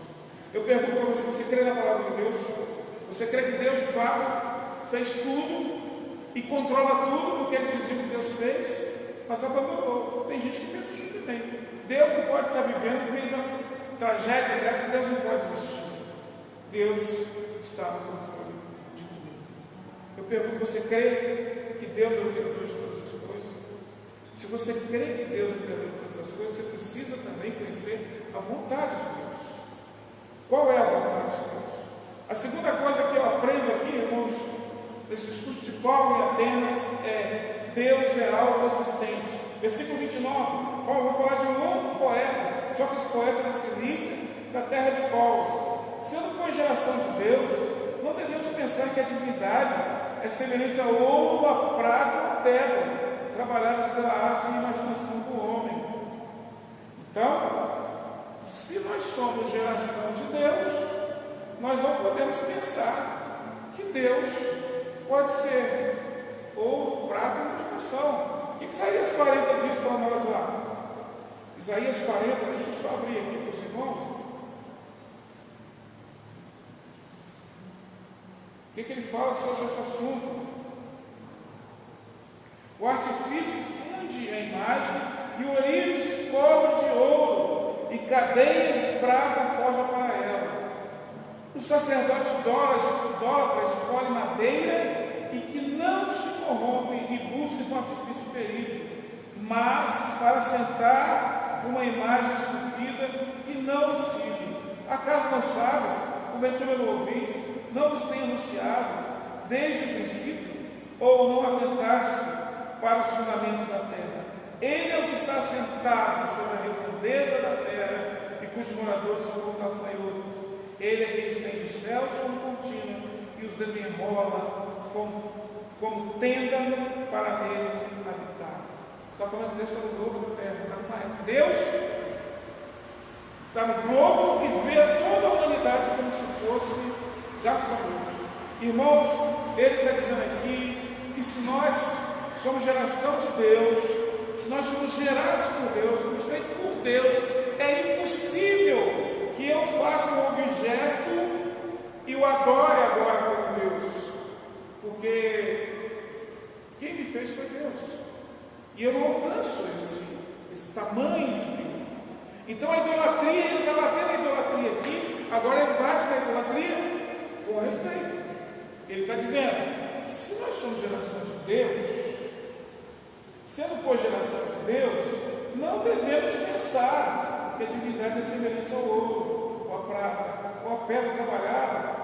Eu pergunto para você, você crê na palavra de Deus? Você crê que Deus de fato fez tudo e controla tudo porque eles diziam que Deus fez, mas abandonou? Tem gente que pensa assim também. Deus não pode estar vivendo no meio de uma tragédia dessa, Deus não pode existir. Deus está no controle de tudo. Eu pergunto, você crê que Deus é o Criador de todas as coisas? Se você crê que Deus é o Criador de todas as coisas, você precisa também conhecer a vontade de Deus. Qual é a vontade de Deus? A segunda coisa que eu aprendo aqui, irmãos, nesse discurso de Paulo em Atenas, é Deus é autoexistente. Versículo 29, Paulo vai falar de um outro poeta, só que esse poeta da Cilícia, da terra de Paulo. Sendo congeração de Deus, não devemos pensar que a divindade é semelhante a ouro, a prata ou a pedra, trabalhadas pela arte e imaginação do homem. Então, se nós somos geração de Deus, nós não podemos pensar que Deus pode ser ouro, prata ou imaginação. O que Isaías 40 diz para nós lá? Isaías 40, deixa eu só abrir aqui para os irmãos. O que ele fala sobre esse assunto? O artifício funde a imagem e o ourives cobre de ouro e cadeias de prata forja para ela. O sacerdote idólatra escolhe madeira e que não se corrompe e busca com artifício perito, mas para assentar uma imagem esculpida que não oscile. Acaso não sabes, porventura não ouvis, não vos tem anunciado desde o princípio, ou não atentaste para os fundamentos da terra. Ele é o que está assentado sobre a redondeza da terra e cujos moradores são como gafanhotos. Ele é quem estende os céus como cortina e os desenrola como tenda para neles habitar. Está falando que Deus está no globo da terra, está no mar. Deus está no globo e vê toda a humanidade como se fosse gafanhotos. Irmãos, ele está dizendo aqui que se nós somos geração de Deus, se nós somos gerados por Deus, somos feitos por Deus, é impossível que eu faça um objeto e o adore agora como Deus, porque quem me fez foi Deus, e eu não alcanço esse tamanho de Deus. Então a idolatria, ele está batendo a idolatria aqui, agora ele bate na idolatria com respeito. Ele está dizendo, se nós somos geração de Deus, sendo por geração de Deus, não devemos pensar que a divindade é semelhante ao ouro, ou à prata, ou à pedra trabalhada,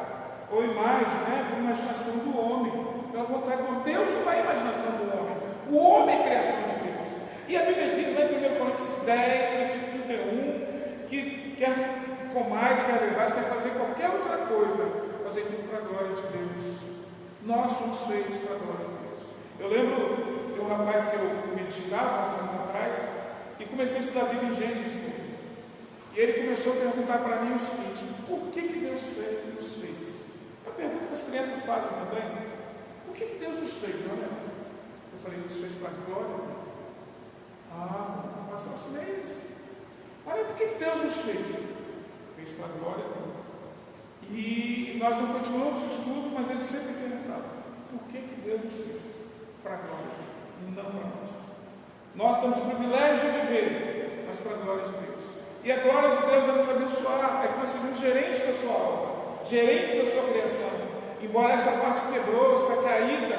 ou imagem, por imaginação do homem, pela vontade do homem. Deus não é a imaginação do homem, o homem é a criação de Deus. E a Bíblia diz lá em 1 Coríntios 10, versículo 31, que quer comais, quer bebais, quer fazer qualquer outra coisa, fazer tudo para a glória de Deus. Nós somos feitos para a glória de Deus. Eu lembro de um rapaz que eu me dedicava uns anos atrás e comecei a estudar a Bíblia em Gênesis. E ele começou a perguntar para mim o seguinte: por que Deus fez e nos fez? É uma pergunta que as crianças fazem também. Por que Deus nos fez, não é? Eu falei, nos fez para a glória dele. Mas são os meses. Olha, por que Deus nos fez? Fez para a glória dele. E nós não continuamos o estudo, mas ele sempre perguntava: por que Deus nos fez? Para a glória dele, não para nós. Nós temos o privilégio de viver, mas para a glória de Deus. E a glória de Deus é nos abençoar, é que nós sejamos gerentes da sua obra, gerentes da sua criação. Embora essa parte quebrou, está caída,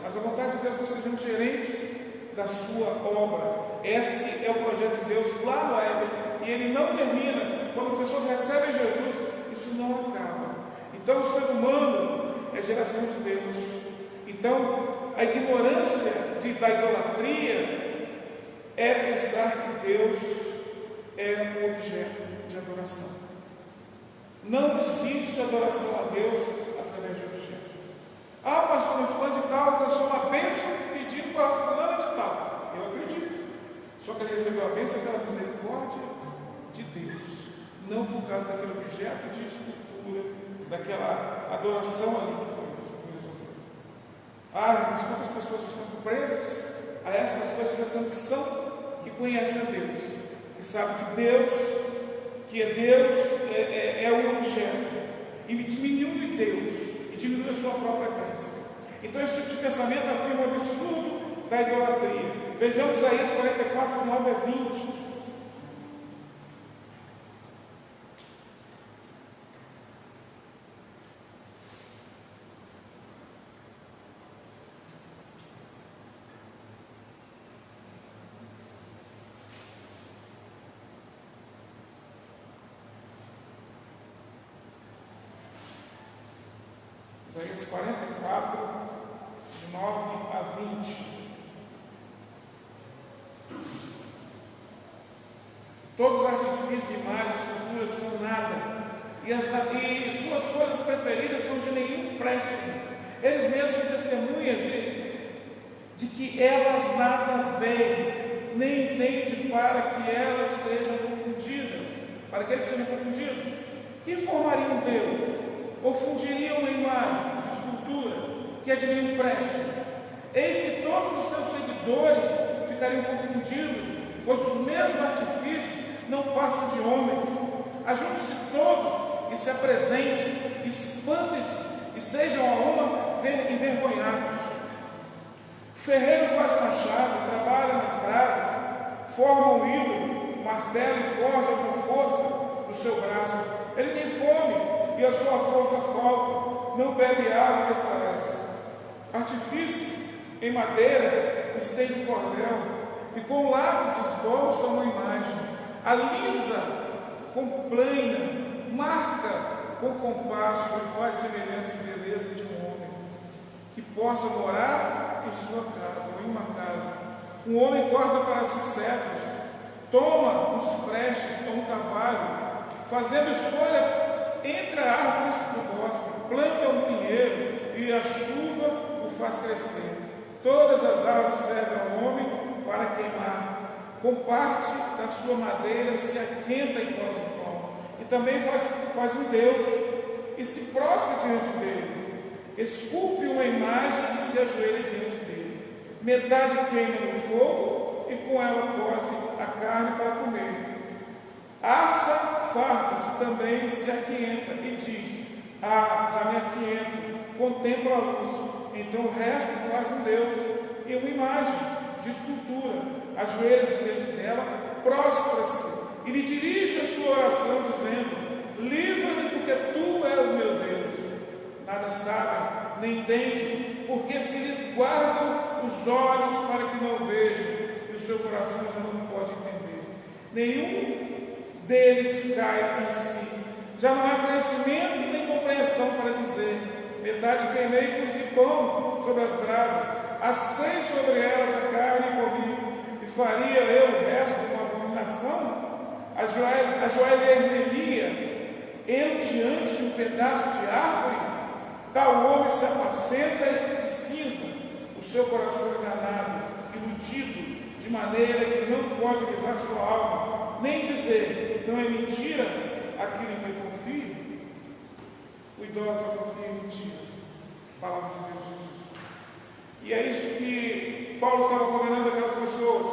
mas a vontade de Deus é que nós sejamos gerentes da sua obra. Esse é o projeto de Deus lá no Éden, e ele não termina. Quando as pessoas recebem Jesus, isso não acaba. Então o ser humano é geração de Deus. Então a ignorância da idolatria é pensar que Deus é um objeto de adoração. Não existe adoração a Deus através de objeto. Pastor, meu fulano de tal alcançou uma bênção pedindo para fulano de tal. Eu acredito. Só que ele recebeu a bênção pela misericórdia de Deus, não por causa daquele objeto de escultura, daquela adoração ali que foi resolvida. Irmãos, quantas pessoas estão presas a estas coisas pensando que são, que conhecem a Deus, que sabem que Deus, é um objeto, e diminui Deus, e diminui a sua própria crença. Então esse tipo de pensamento afirma o absurdo da idolatria. Vejamos Isaías 44, 9 a 20. Isaías 44, de 9 a 20. Todos os artifícios, imagens, esculturas são nada, e suas coisas preferidas são de nenhum empréstimo. Eles mesmos são testemunhas de que elas nada veem, nem entendem para que elas sejam confundidas, para que eles sejam confundidos. Que formariam Deus? Ou fundiriam uma imagem de escultura que é de nenhum empréstimo? Eis que todos os seus seguidores ficariam confundidos, pois os mesmos artifícios não passam de homens. Ajuntem-se todos e se apresentem, espantem-se e sejam a uma envergonhados. O ferreiro faz o machado, trabalha nas brasas, forma um ídolo, martelo e forja com força do seu braço. Ele tem fome e a sua força falta, não bebe água e desfalece. Artifício em madeira estende o cordel, e com lápis esboça uma imagem. Alisa com plana, marca com compasso, e faz semelhança e beleza de um homem, que possa morar em sua casa, ou em uma casa. Um homem corta para si cedros, toma um ciprestes ou um carvalho, fazendo escolha entre árvores do bosque, planta um pinheiro e a chuva o faz crescer. Todas as árvores servem ao homem para queimar. Com parte da sua madeira se aquenta e coze o pão. E também faz um Deus e se prostra diante dele. Esculpe uma imagem e se ajoelha diante dele. Metade queima no fogo e com ela coze a carne para comer. Assa, farta-se também, se aquienta e diz: já me aquiento, contemplo a luz. Então o resto faz um Deus e uma imagem de escultura, ajoelha-se diante dela, prostra-se e lhe dirige a sua oração, dizendo: livra-me, porque tu és meu Deus. Nada sabem, nem entendem, porque se lhes guardam os olhos para que não vejam, e o seu coração já não pode entender. Nenhum deles cai em si. Já não há conhecimento nem compreensão para dizer: metade queimei e cozi pão sobre as brasas, assei sobre elas a carne e comi, e faria eu o resto uma abominação? Ajoelhar-me-ia eu diante de um pedaço de árvore? Tal homem se apacenta de cinza, o seu coração enganado, iludido, de maneira que não pode livrar sua alma, nem dizer: não é mentira aquilo em que eu confio? O idólatra confia em mentira. Palavra de Deus diz isso. E é isso que Paulo estava condenando aquelas pessoas.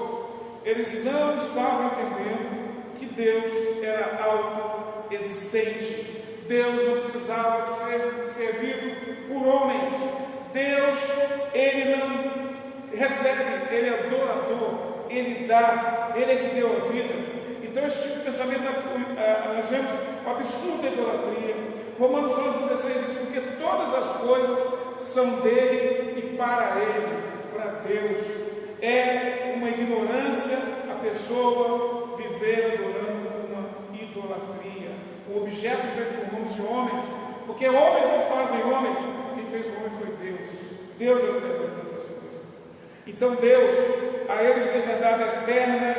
Eles não estavam entendendo que Deus era autoexistente. Deus não precisava de ser servido por homens. Deus, Ele não recebe, Ele é doador, Ele dá, Ele é que deu a vida. Então esse tipo de pensamento, nós vemos o absurdo da idolatria. Romanos 11:16 diz: porque todas as coisas são dele e para ele, para Deus. É uma ignorância a pessoa viver adorando uma idolatria, o objeto feito por mãos de homens, porque homens não fazem homens, quem fez o homem foi Deus. Deus é o criador de todas as coisas. Então Deus, a Ele seja dada eterna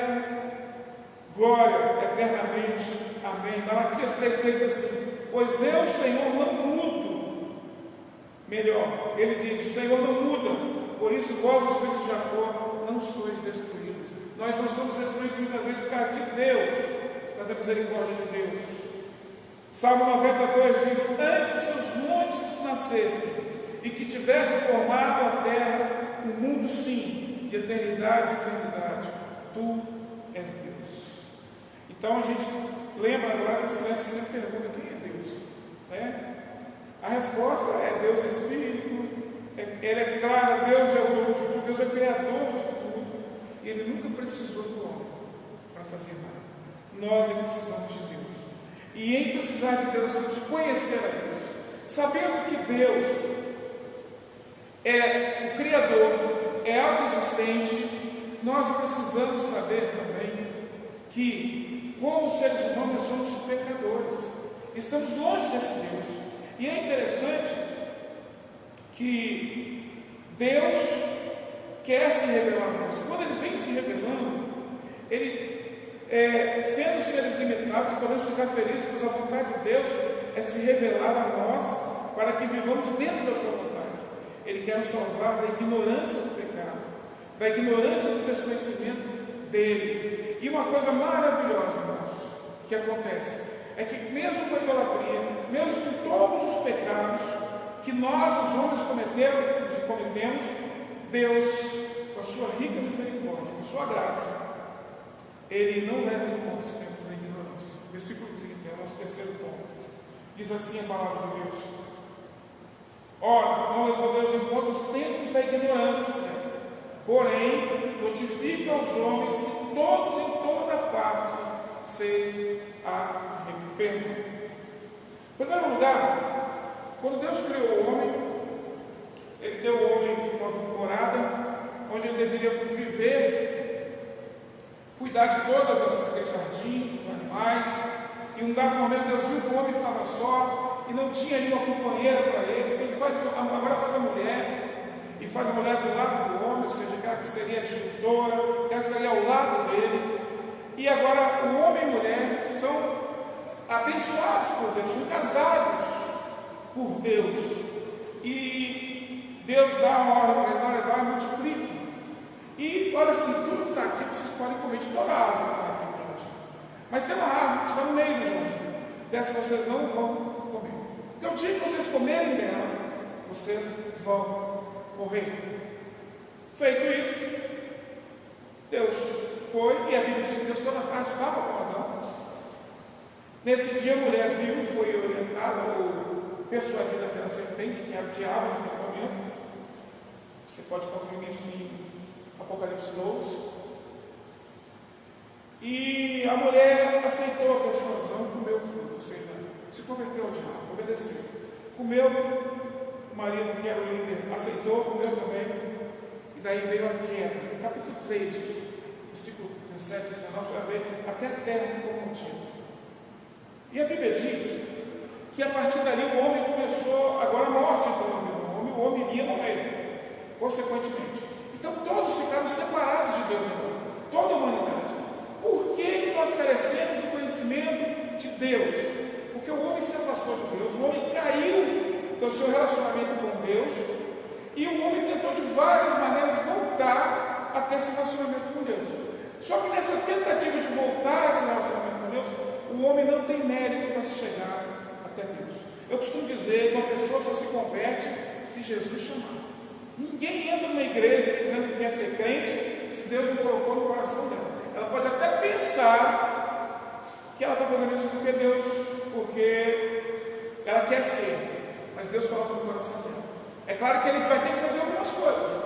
glória, eternamente. Amém. Malaquias 3:3 diz assim: pois eu, Senhor, não mudo. Melhor, ele diz: o Senhor não muda, por isso vós, os filhos de Jacó, não sois destruídos. Nós não somos destruídos muitas vezes por causa de Deus, por causa da misericórdia de Deus. Salmo 92 diz: antes que os montes nascessem e que tivesse formado a terra, o mundo sim, de eternidade a eternidade, tu és Deus. Então a gente lembra agora que as crianças sempre perguntam: quem é Deus? A resposta é: Deus é Espírito. Ele é claro, Deus é o dono de tudo, Deus é o criador de tudo, e Ele nunca precisou do homem para fazer nada. Nós precisamos de Deus, e em precisar de Deus, temos que conhecer a Deus, sabendo que Deus é o Criador, é autoexistente. Nós precisamos saber também que, como seres humanos, nós somos pecadores, estamos longe desse Deus. E é interessante que Deus quer se revelar a nós. Quando Ele vem se revelando, Ele, sendo seres limitados, podemos ficar felizes, pois a vontade de Deus é se revelar a nós, para que vivamos dentro da sua vontade. Ele quer nos salvar da ignorância do pecado, da ignorância do desconhecimento dEle. E uma coisa maravilhosa, irmãos, que acontece, é que mesmo com a idolatria, mesmo com todos os pecados que nós, os homens, cometemos, Deus, com a sua rica misericórdia, com a sua graça, Ele não leva em conta os tempos da ignorância. Versículo 30, é o nosso terceiro ponto. Diz assim a palavra de Deus: ora, não levou Deus em conta os tempos da ignorância, porém notifica aos homens que todos em toda parte se arrependam. Em primeiro lugar, quando Deus criou o homem, Ele deu ao homem uma morada onde ele deveria viver, cuidar de todas aquele jardim, dos animais. E em um dado momento Deus viu que o homem estava só e não tinha ali uma companheira para ele, então Ele agora faz a mulher. e faz a mulher do lado do homem, ou seja, aquela que seria a disjuntora, aquela que estaria ao lado dele. E agora o homem e a mulher são abençoados por Deus, são casados por Deus. E Deus dá uma ordem para eles: olha, vai, multiplique. E olha assim, tudo que está aqui vocês podem comer de toda a árvore que está aqui no jardim. Mas tem uma árvore que está no meio do jardim. Dessa vocês não vão comer. Porque o dia que vocês comerem dela, vocês vão morrer. Feito isso, Deus foi, e a Bíblia diz que Deus toda a tarde estava com Adão. Nesse dia a mulher viu, foi orientada ou persuadida pela serpente, que era o diabo naquele momento. Você pode conferir isso em Apocalipse 12. E a mulher aceitou a persuasão, comeu o fruto, ou seja, se converteu ao diabo, obedeceu. Comeu, o marido, que era o líder, aceitou, comeu também, e daí veio a queda. Capítulo 3, versículo 17 e 19, você vai ver, até a terra ficou contida. E a Bíblia diz que a partir dali o homem começou, agora a morte entrou na vida do homem, o homem iria morrer, consequentemente. Então todos ficaram separados de Deus agora, toda a humanidade. Por que nós carecemos do conhecimento de Deus? Porque o homem se afastou de Deus, o homem caiu do seu relacionamento com Deus, e o homem tentou de várias maneiras voltar a ter esse relacionamento com Deus. Só que nessa tentativa de voltar a esse relacionamento com Deus, o homem não tem mérito para se chegar até Deus. Eu costumo dizer que uma pessoa só se converte se Jesus chamar. Ninguém entra numa igreja dizendo que quer ser crente se Deus não colocou no coração dela. Ela pode até pensar que ela está fazendo isso porque ela quer ser, mas Deus coloca no coração dela. É claro que ele vai ter que fazer algumas coisas,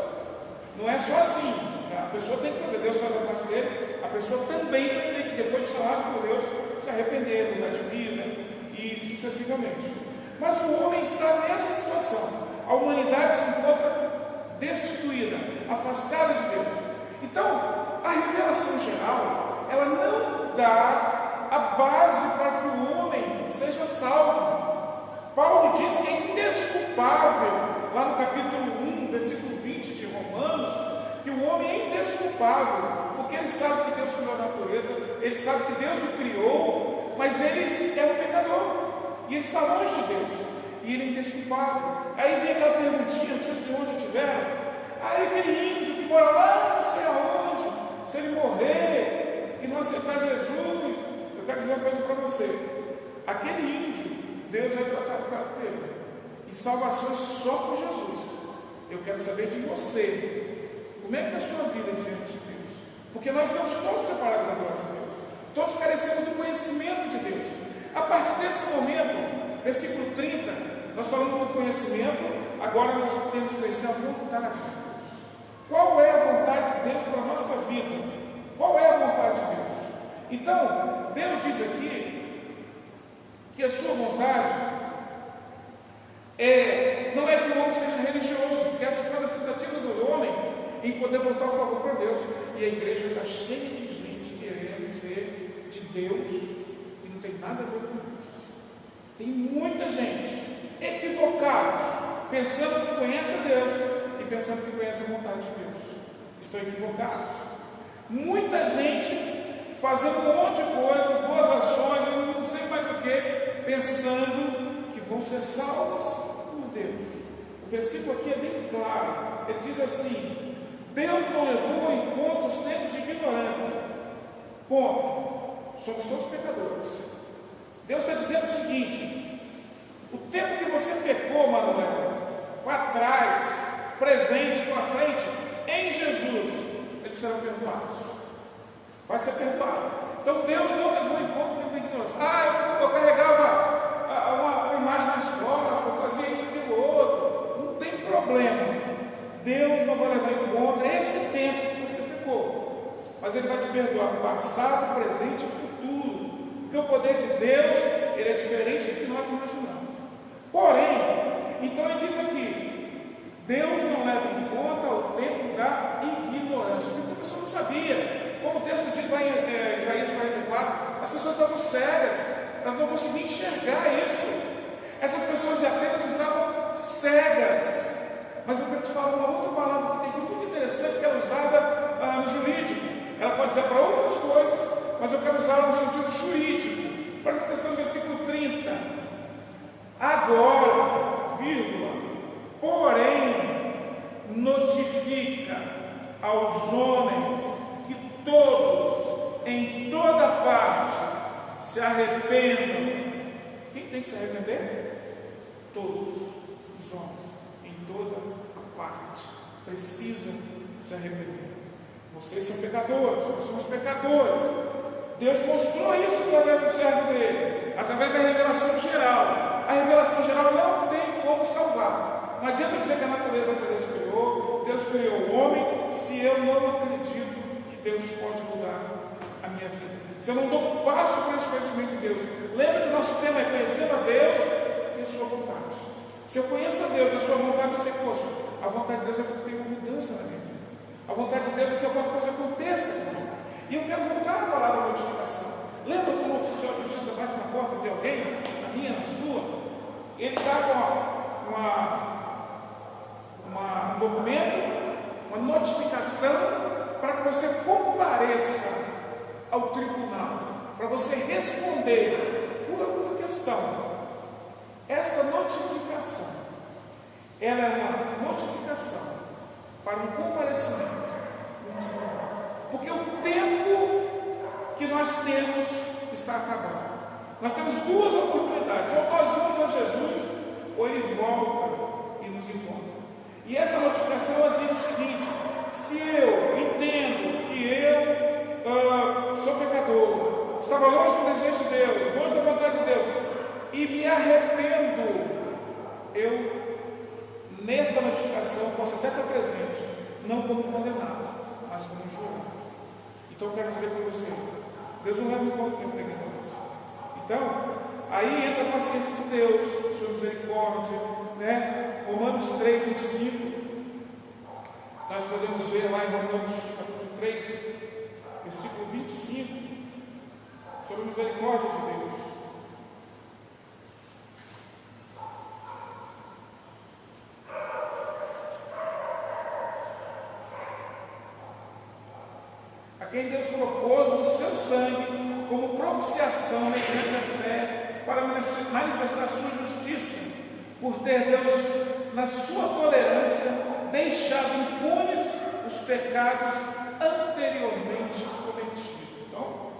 não é só assim, a pessoa tem que fazer, Deus faz a parte dele, a pessoa também vai ter que, depois de chamar por Deus, se arrepender, mudar de vida e sucessivamente. Mas o homem está nessa situação, a humanidade se encontra destituída, afastada de Deus. Então, a revelação geral, ela não dá a base para que o homem seja salvo. Paulo diz que é indesculpável, lá no capítulo 1, versículo 20 de Romanos, que o homem é indesculpável, porque ele sabe que Deus criou a natureza, ele sabe que Deus o criou, mas ele é um pecador, e ele está longe de Deus, e ele é indesculpável. Aí vem aquela perguntinha, não sei se onde tiveram, aquele índio que mora lá não sei aonde, se ele morrer e não aceitar Jesus, eu quero dizer uma coisa para você: aquele índio, Deus vai tratar o caso dele, e salvação é só por Jesus. Eu quero saber de você, como é que está a sua vida diante de Deus? Porque nós estamos todos separados da glória de Deus, todos carecemos do conhecimento de Deus. A partir desse momento, versículo 30, nós falamos do conhecimento, agora nós podemos conhecer a vontade de Deus. Qual é a vontade de Deus para a nossa vida? Qual é a vontade de Deus? Então, Deus diz aqui que a sua vontade não é que o homem seja religioso, que essa foi uma das tentativas do homem em poder voltar a favor para Deus. E a igreja está cheia de gente querendo ser de Deus e não tem nada a ver com isso. Tem muita gente equivocados, pensando que conhece a Deus e pensando que conhece a vontade de Deus. Estão equivocados. Muita gente fazendo um monte de coisas, boas ações, eu não sei mais o que, pensando que vão ser salvas por Deus. O versículo aqui é bem claro. Ele diz assim: Deus não levou em conta os tempos de ignorância. Ponto. Somos todos pecadores. Deus está dizendo o seguinte: o tempo que você pecou, Manuel, para trás, presente, para frente, em Jesus, eles serão perdoados. Vai ser perdoado. Então Deus não levou em conta o tempo da ignorância. Eu carregava uma imagem nas costas, eu fazia isso, aquilo, outro. Não tem problema. Deus não vai levar em conta esse tempo que você pecou, mas Ele vai te perdoar passado, presente e futuro, porque o poder de Deus, ele é diferente do que nós imaginamos. Porém, então ele diz aqui: Deus não leva em conta o tempo da ignorância. Porque a pessoa não sabia. Como o texto diz lá em Isaías 44, as pessoas estavam cegas, elas não conseguiam enxergar isso. Essas pessoas de Atenas estavam cegas, Mas eu quero te falar uma outra palavra que tem aqui muito interessante, que é usada no jurídico. Ela pode ser para outras coisas, mas eu quero usá-la no sentido jurídico. Presta atenção no versículo 30. Agora, vírgula, porém, notifica aos homens que todos, em toda parte, se arrependam. Quem tem que se arrepender? Todos os homens, em toda a parte, precisam se arrepender. Vocês são pecadores, nós somos pecadores. Deus mostrou isso através do servo dele, através da revelação geral. A revelação geral não tem como salvar. Não adianta dizer que a natureza que Deus criou o homem, se eu não acredito que Deus pode mudar a minha vida, se eu não dou passo para esse conhecimento de Deus. Lembra que o nosso tema é conhecendo a Deus e a sua vontade. Se eu conheço a Deus e a sua vontade, eu sei, poxa, a vontade de Deus é que eu tenha uma mudança na minha vida. A vontade de Deus é que alguma coisa aconteça. E eu quero voltar à palavra notificação. Lembra como o oficial de justiça bate na porta de alguém, na minha, na sua? Ele dá um documento, uma notificação para que você compareça ao tribunal, para você responder por alguma questão. Esta notificação, ela é uma notificação para um comparecimento no tribunal, porque o tempo que nós temos está acabando. Nós temos duas oportunidades: ou nós vamos a Jesus, ou Ele volta e nos encontra. E essa notificação ela diz o seguinte: se eu entendo que eu sou pecador, estava longe do desejo de Deus, longe da vontade de Deus, e me arrependo, eu, nesta notificação, posso até estar presente, não como condenado, mas como jurado. Então eu quero dizer para você, Deus não leva em conta o tempo da ignorância. Então, aí entra a paciência de Deus, sua misericórdia, né? Romanos 3, 25. Nós podemos ver lá em Romanos capítulo 3, versículo 25, sobre a misericórdia de Deus. A quem Deus propôs no seu sangue como propiciação mediante a fé para manifestar a sua justiça, por ter Deus, na sua tolerância, deixado impunes os pecados anteriormente cometidos. Então,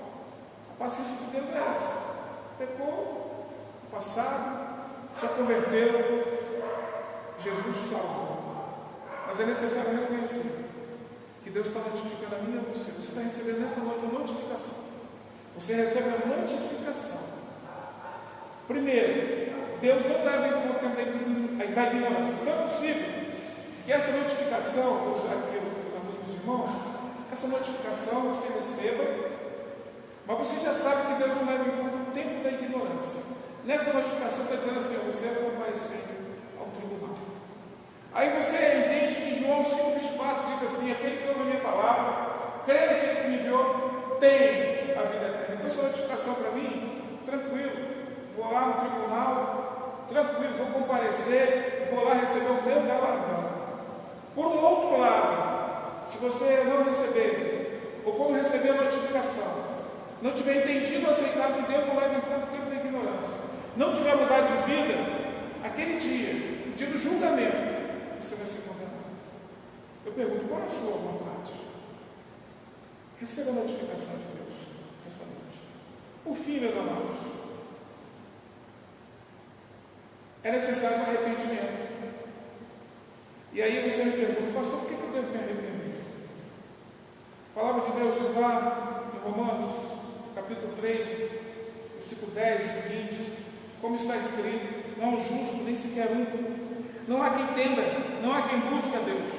a paciência de Deus é essa: pecou no passado, se converteu, Jesus salvou, mas é necessário reconhecer que Deus está notificando a mim e a você. Você está recebendo nesta noite uma notificação. Você recebe a notificação. Primeiro, Deus não leva em conta a ignorância. Então é possível que essa notificação, vou usar aqui o nome dos irmãos, essa notificação você receba, mas você já sabe que Deus não leva em conta o tempo da ignorância. Nessa notificação está dizendo assim: você vai comparecer ao tribunal. Aí você entende que João 5,24 diz assim: aquele que ouve a minha palavra, crê naquele que me enviou, tem a vida eterna. Então essa notificação para mim, tranquilo, vou lá no tribunal, tranquilo, vou comparecer, vou lá receber o meu galardão. Por um outro lado, se você não receber, ou como receber a notificação, não tiver entendido ou aceitado que Deus não leva em conta o tempo da ignorância, não tiver mudado de vida, aquele dia, no dia do julgamento, você vai ser condenado. Eu pergunto: qual é a sua vontade? Receba a notificação de Deus esta noite. Por fim, meus amados, é necessário um arrependimento. E aí você me pergunta: pastor, por que eu devo me arrepender? A palavra de Deus diz lá em Romanos capítulo 3, versículo 10 seguintes, como está escrito: não há justo, nem sequer um. Não há quem entenda, não há quem busque a Deus.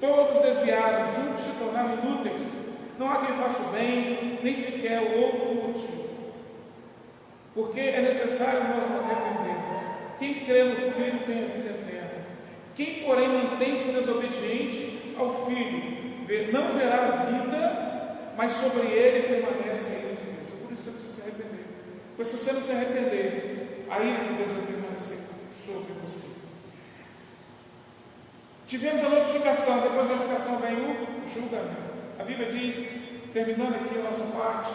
Todos desviaram, juntos se tornaram inúteis. Não há quem faça o bem, nem sequer outro motivo. Porque é necessário nós nos arrependermos. Quem crê no Filho tem a vida eterna. Quem, porém, mantém-se desobediente ao Filho, não verá a vida, mas sobre ele permanece a ira de Deus. Por isso você precisa se arrepender. Porque se você não se arrepender, a ira de Deus vai permanecer sobre você. Tivemos a notificação, depois da notificação vem o julgamento. A Bíblia diz, terminando aqui a nossa parte,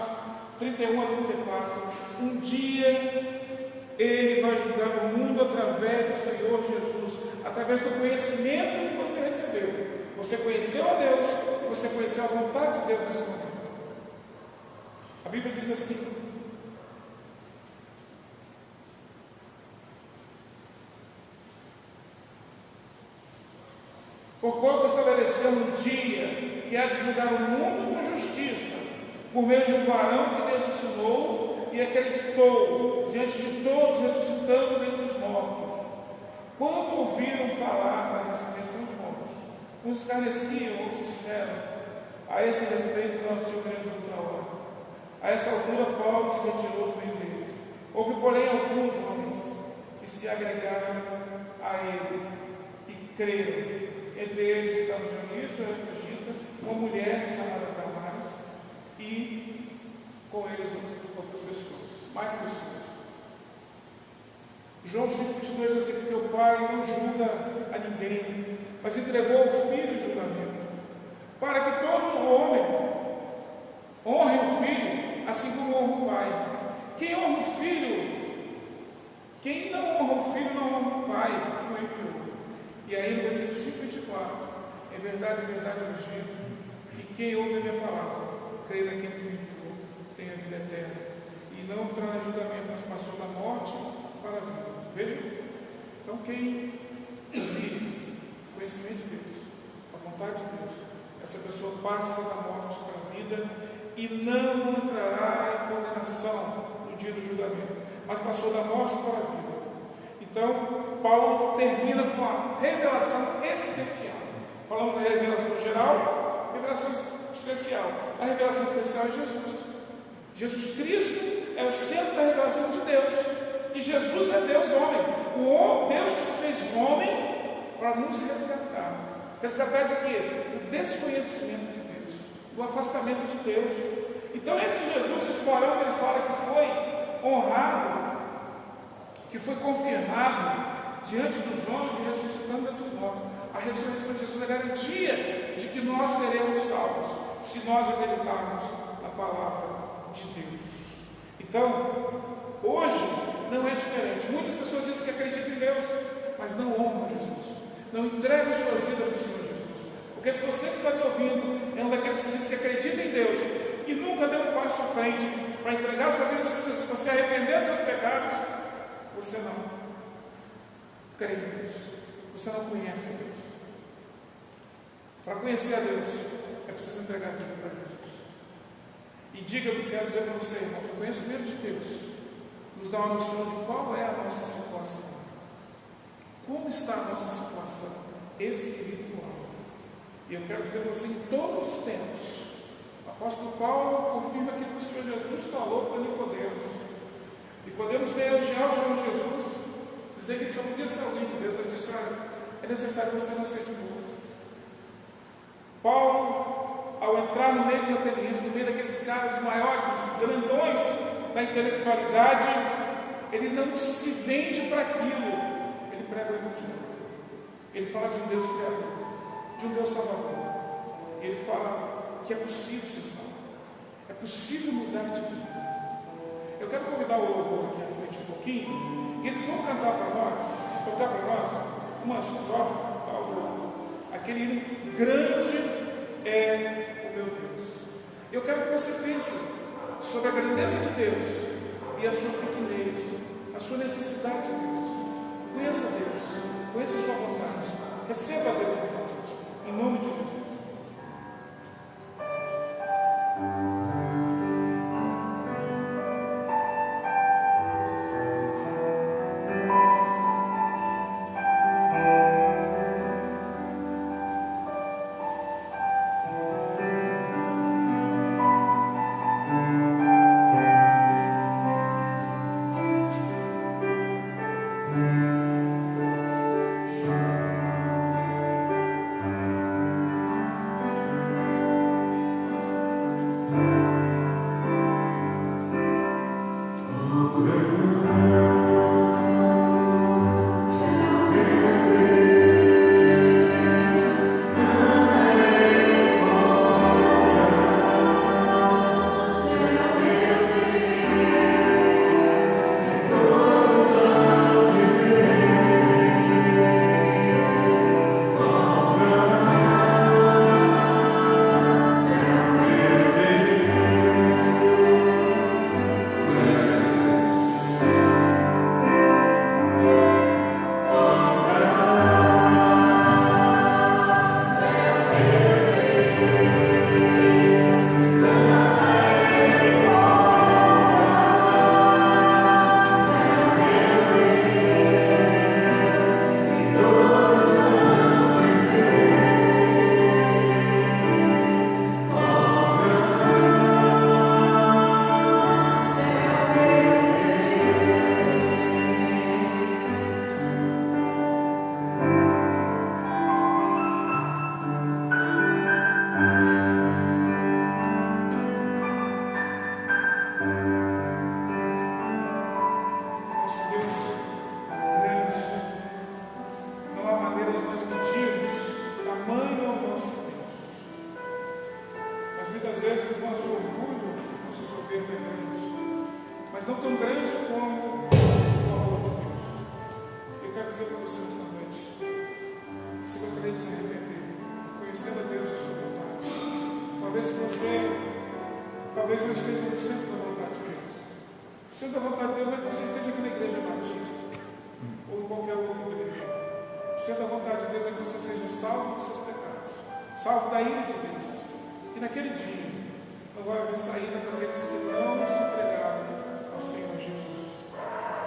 31 a 34, um dia Ele vai julgar o mundo através do Senhor Jesus, através do conhecimento que você recebeu. Você conheceu a Deus, você conheceu a vontade de Deus nesse momento. A Bíblia diz assim: porquanto estabeleceu um dia que há de julgar o mundo com justiça, por meio de um varão que destinou e acreditou diante de todos, ressuscitando dentre os mortos. Quando ouviram falar da ressurreição de mortos, uns escarneciam, outros disseram: a esse respeito nós tivemos outra hora. A essa altura Paulo se retirou do meio deles. Houve, porém, alguns homens que se agregaram a ele e creram. Entre eles estão Dionísio, Areopagita, uma mulher chamada Damaris, e com eles outras pessoas, mais pessoas. João 5,22 diz assim: que o Pai não julga a ninguém, mas entregou o Filho em julgamento, para que todo homem honre o Filho, assim como honra o Pai. Quem honra o Filho, quem não honra o Filho, não honra o Pai que o enviou. E aí no versículo 5,24, em verdade, eu vos digo, que quem ouve a minha palavra, crê naquele que me enviou, tem a vida eterna, e não entrará em julgamento, mas passou da morte para a vida. Vejam? Então quem ouvir o conhecimento de Deus, a vontade de Deus, essa pessoa passa da morte para a vida e não entrará em condenação no dia do julgamento, mas passou da morte para a vida. Então, Paulo termina com a revelação especial. Falamos da revelação geral, revelação especial. A revelação especial é Jesus. Jesus Cristo é o centro da revelação de Deus. E Jesus é Deus homem. O Deus que se fez homem para nos resgatar. Resgatar de quê? Do desconhecimento de Deus, do afastamento de Deus. Então esse Jesus, esse varão que ele fala que foi honrado, que foi confirmado diante dos homens e ressuscitando dentre os mortos. A ressurreição de Jesus é garantia de que nós seremos salvos, se nós acreditarmos na palavra de Deus. Então, hoje não é diferente. Muitas pessoas dizem que acreditam em Deus, mas não honram Jesus, não entregam suas vidas para o Senhor Jesus. Porque se você que está me ouvindo é um daqueles que diz que acredita em Deus e nunca deu um passo à frente para entregar sua vida ao Senhor Jesus, para se arrepender dos seus pecados, você não crê em Deus, você não conhece a Deus. Para conhecer a Deus, é preciso entregar a vida para Jesus. E diga o que eu quero dizer para você, irmãos: o conhecimento de Deus nos dá uma noção de qual é a nossa situação, como está a nossa situação espiritual. E eu quero dizer para você, em todos os tempos, o apóstolo Paulo confirma aquilo que o Senhor Jesus falou para Nicodemos. Nicodemos veio elogiar o Senhor Jesus, dizer que ele só podia ser alguém de Deus. Ele disse: olha, é necessário você nascer de novo. Paulo, ao entrar no meio dos atenienses, no meio daqueles caras maiores, os grandões da intelectualidade, ele não se vende para aquilo, ele prega o Evangelho. Ele fala de um Deus criador, de um Deus salvador. Ele fala que é possível ser salvo, é possível mudar de vida. Eu quero convidar o louvor aqui à frente um pouquinho, e eles vão cantar para nós, tocar para nós uma estrofe, aquele grande é o meu Deus. Eu quero que você pense sobre a grandeza de Deus e a sua pequenez, a sua necessidade de Deus. Conheça Deus, conheça a sua vontade, receba a Deus esta noite, em nome de Jesus. mas não tão grande como o amor de Deus. Eu quero dizer para você nesta noite, você gostaria de se arrepender, conhecendo a Deus e a sua vontade. Uma vez que você talvez não esteja no centro da vontade de Deus. O centro da vontade de Deus não é que você esteja aqui na igreja batista ou em qualquer outra igreja. O centro da vontade de Deus é que você seja salvo dos seus pecados, salvo da ira de Deus. Que naquele dia não vai haver saída para aqueles que não se entregaram ao Senhor Jesus.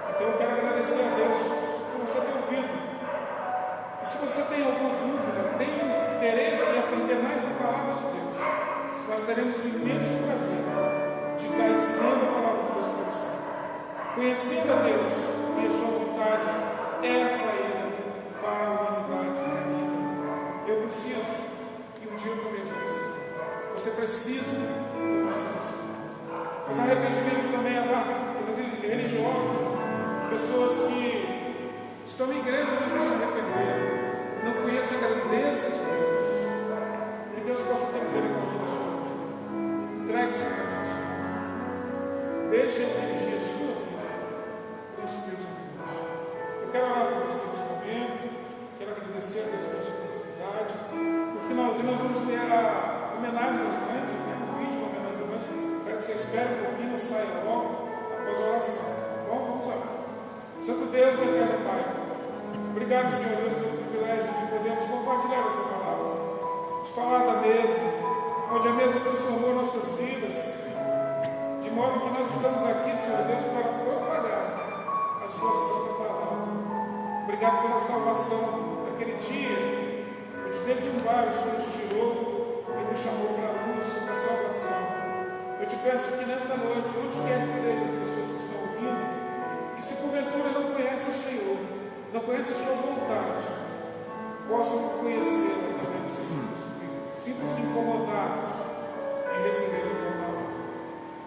Então eu quero agradecer a Deus por você ter ouvido. E se você tem alguma dúvida, tem interesse em aprender mais da palavra de Deus, nós teremos o imenso prazer de estar ensinando a palavra de Deus para você. Conhecendo a Deus e a sua vontade é a saída para a humanidade caída. Eu preciso, e um dia eu tomei essa decisão. Você precisa tomar essa decisão. Mas arrependimento também abarca religiosos, pessoas que estão em igreja, mas não se arrependeram, não conhecem a grandeza de Deus. Que Deus possa ter misericórdia da sua vida. Entregue seu caminho ao Senhor. Deixe Ele dirigir a sua vida. Nosso Deus é Deus. Eu quero orar por você nesse momento. Quero agradecer a Deus pela sua oportunidade. No finalzinho nós vamos ler a homenagem às mães, o vídeo da homenagem às mães. Quero que você espere um pouquinho, não saia logo após a oração. Bom, vamos orar. Santo Deus e eterno Pai, obrigado, Senhor Deus, pelo privilégio de podermos compartilhar a Tua palavra, de falar da mesa, onde a mesa transformou nossas vidas, de modo que nós estamos aqui, Senhor Deus, para propagar a Sua santa palavra. Obrigado pela salvação daquele dia, onde dentro de um bar o Senhor nos tirou e nos chamou para a luz, para a salvação. Eu te peço que nesta noite, onde quer que estejam as pessoas que estão ouvindo, que se porventura não conhecem o Senhor, não conhecem a sua vontade, possam conhecê-la através do seu Santo Espírito. Sintam-se incomodados em receber a tua palavra.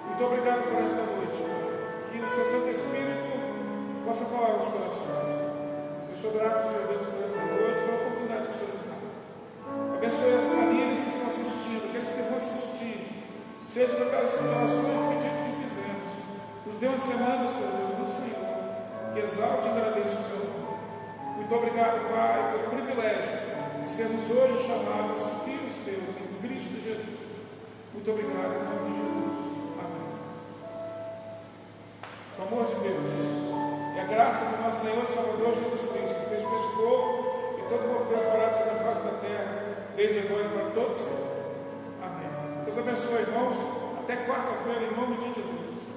Muito obrigado por esta noite, que o seu Santo Espírito possa falar aos corações. Eu sou grato, Senhor Deus, por esta noite, pela oportunidade que o Senhor nos dá. Abençoe as famílias que estão assistindo, aqueles que vão assistir, seja com aquelas situações, pedidos que fizemos. Nos dê uma semana, Senhor Deus, no Senhor, que exalte e agradeça o seu nome. Muito obrigado, Pai, pelo privilégio de sermos hoje chamados filhos teus em Cristo Jesus. Muito obrigado, em nome de Jesus. Amém. O amor de Deus e a graça do nosso Senhor e Salvador Jesus Cristo, que fez por este povo e todo o povo de Deus parado sobre a face da terra, desde agora e para todos sempre. Amém. Deus abençoe, irmãos. Até quarta-feira, em nome de Jesus.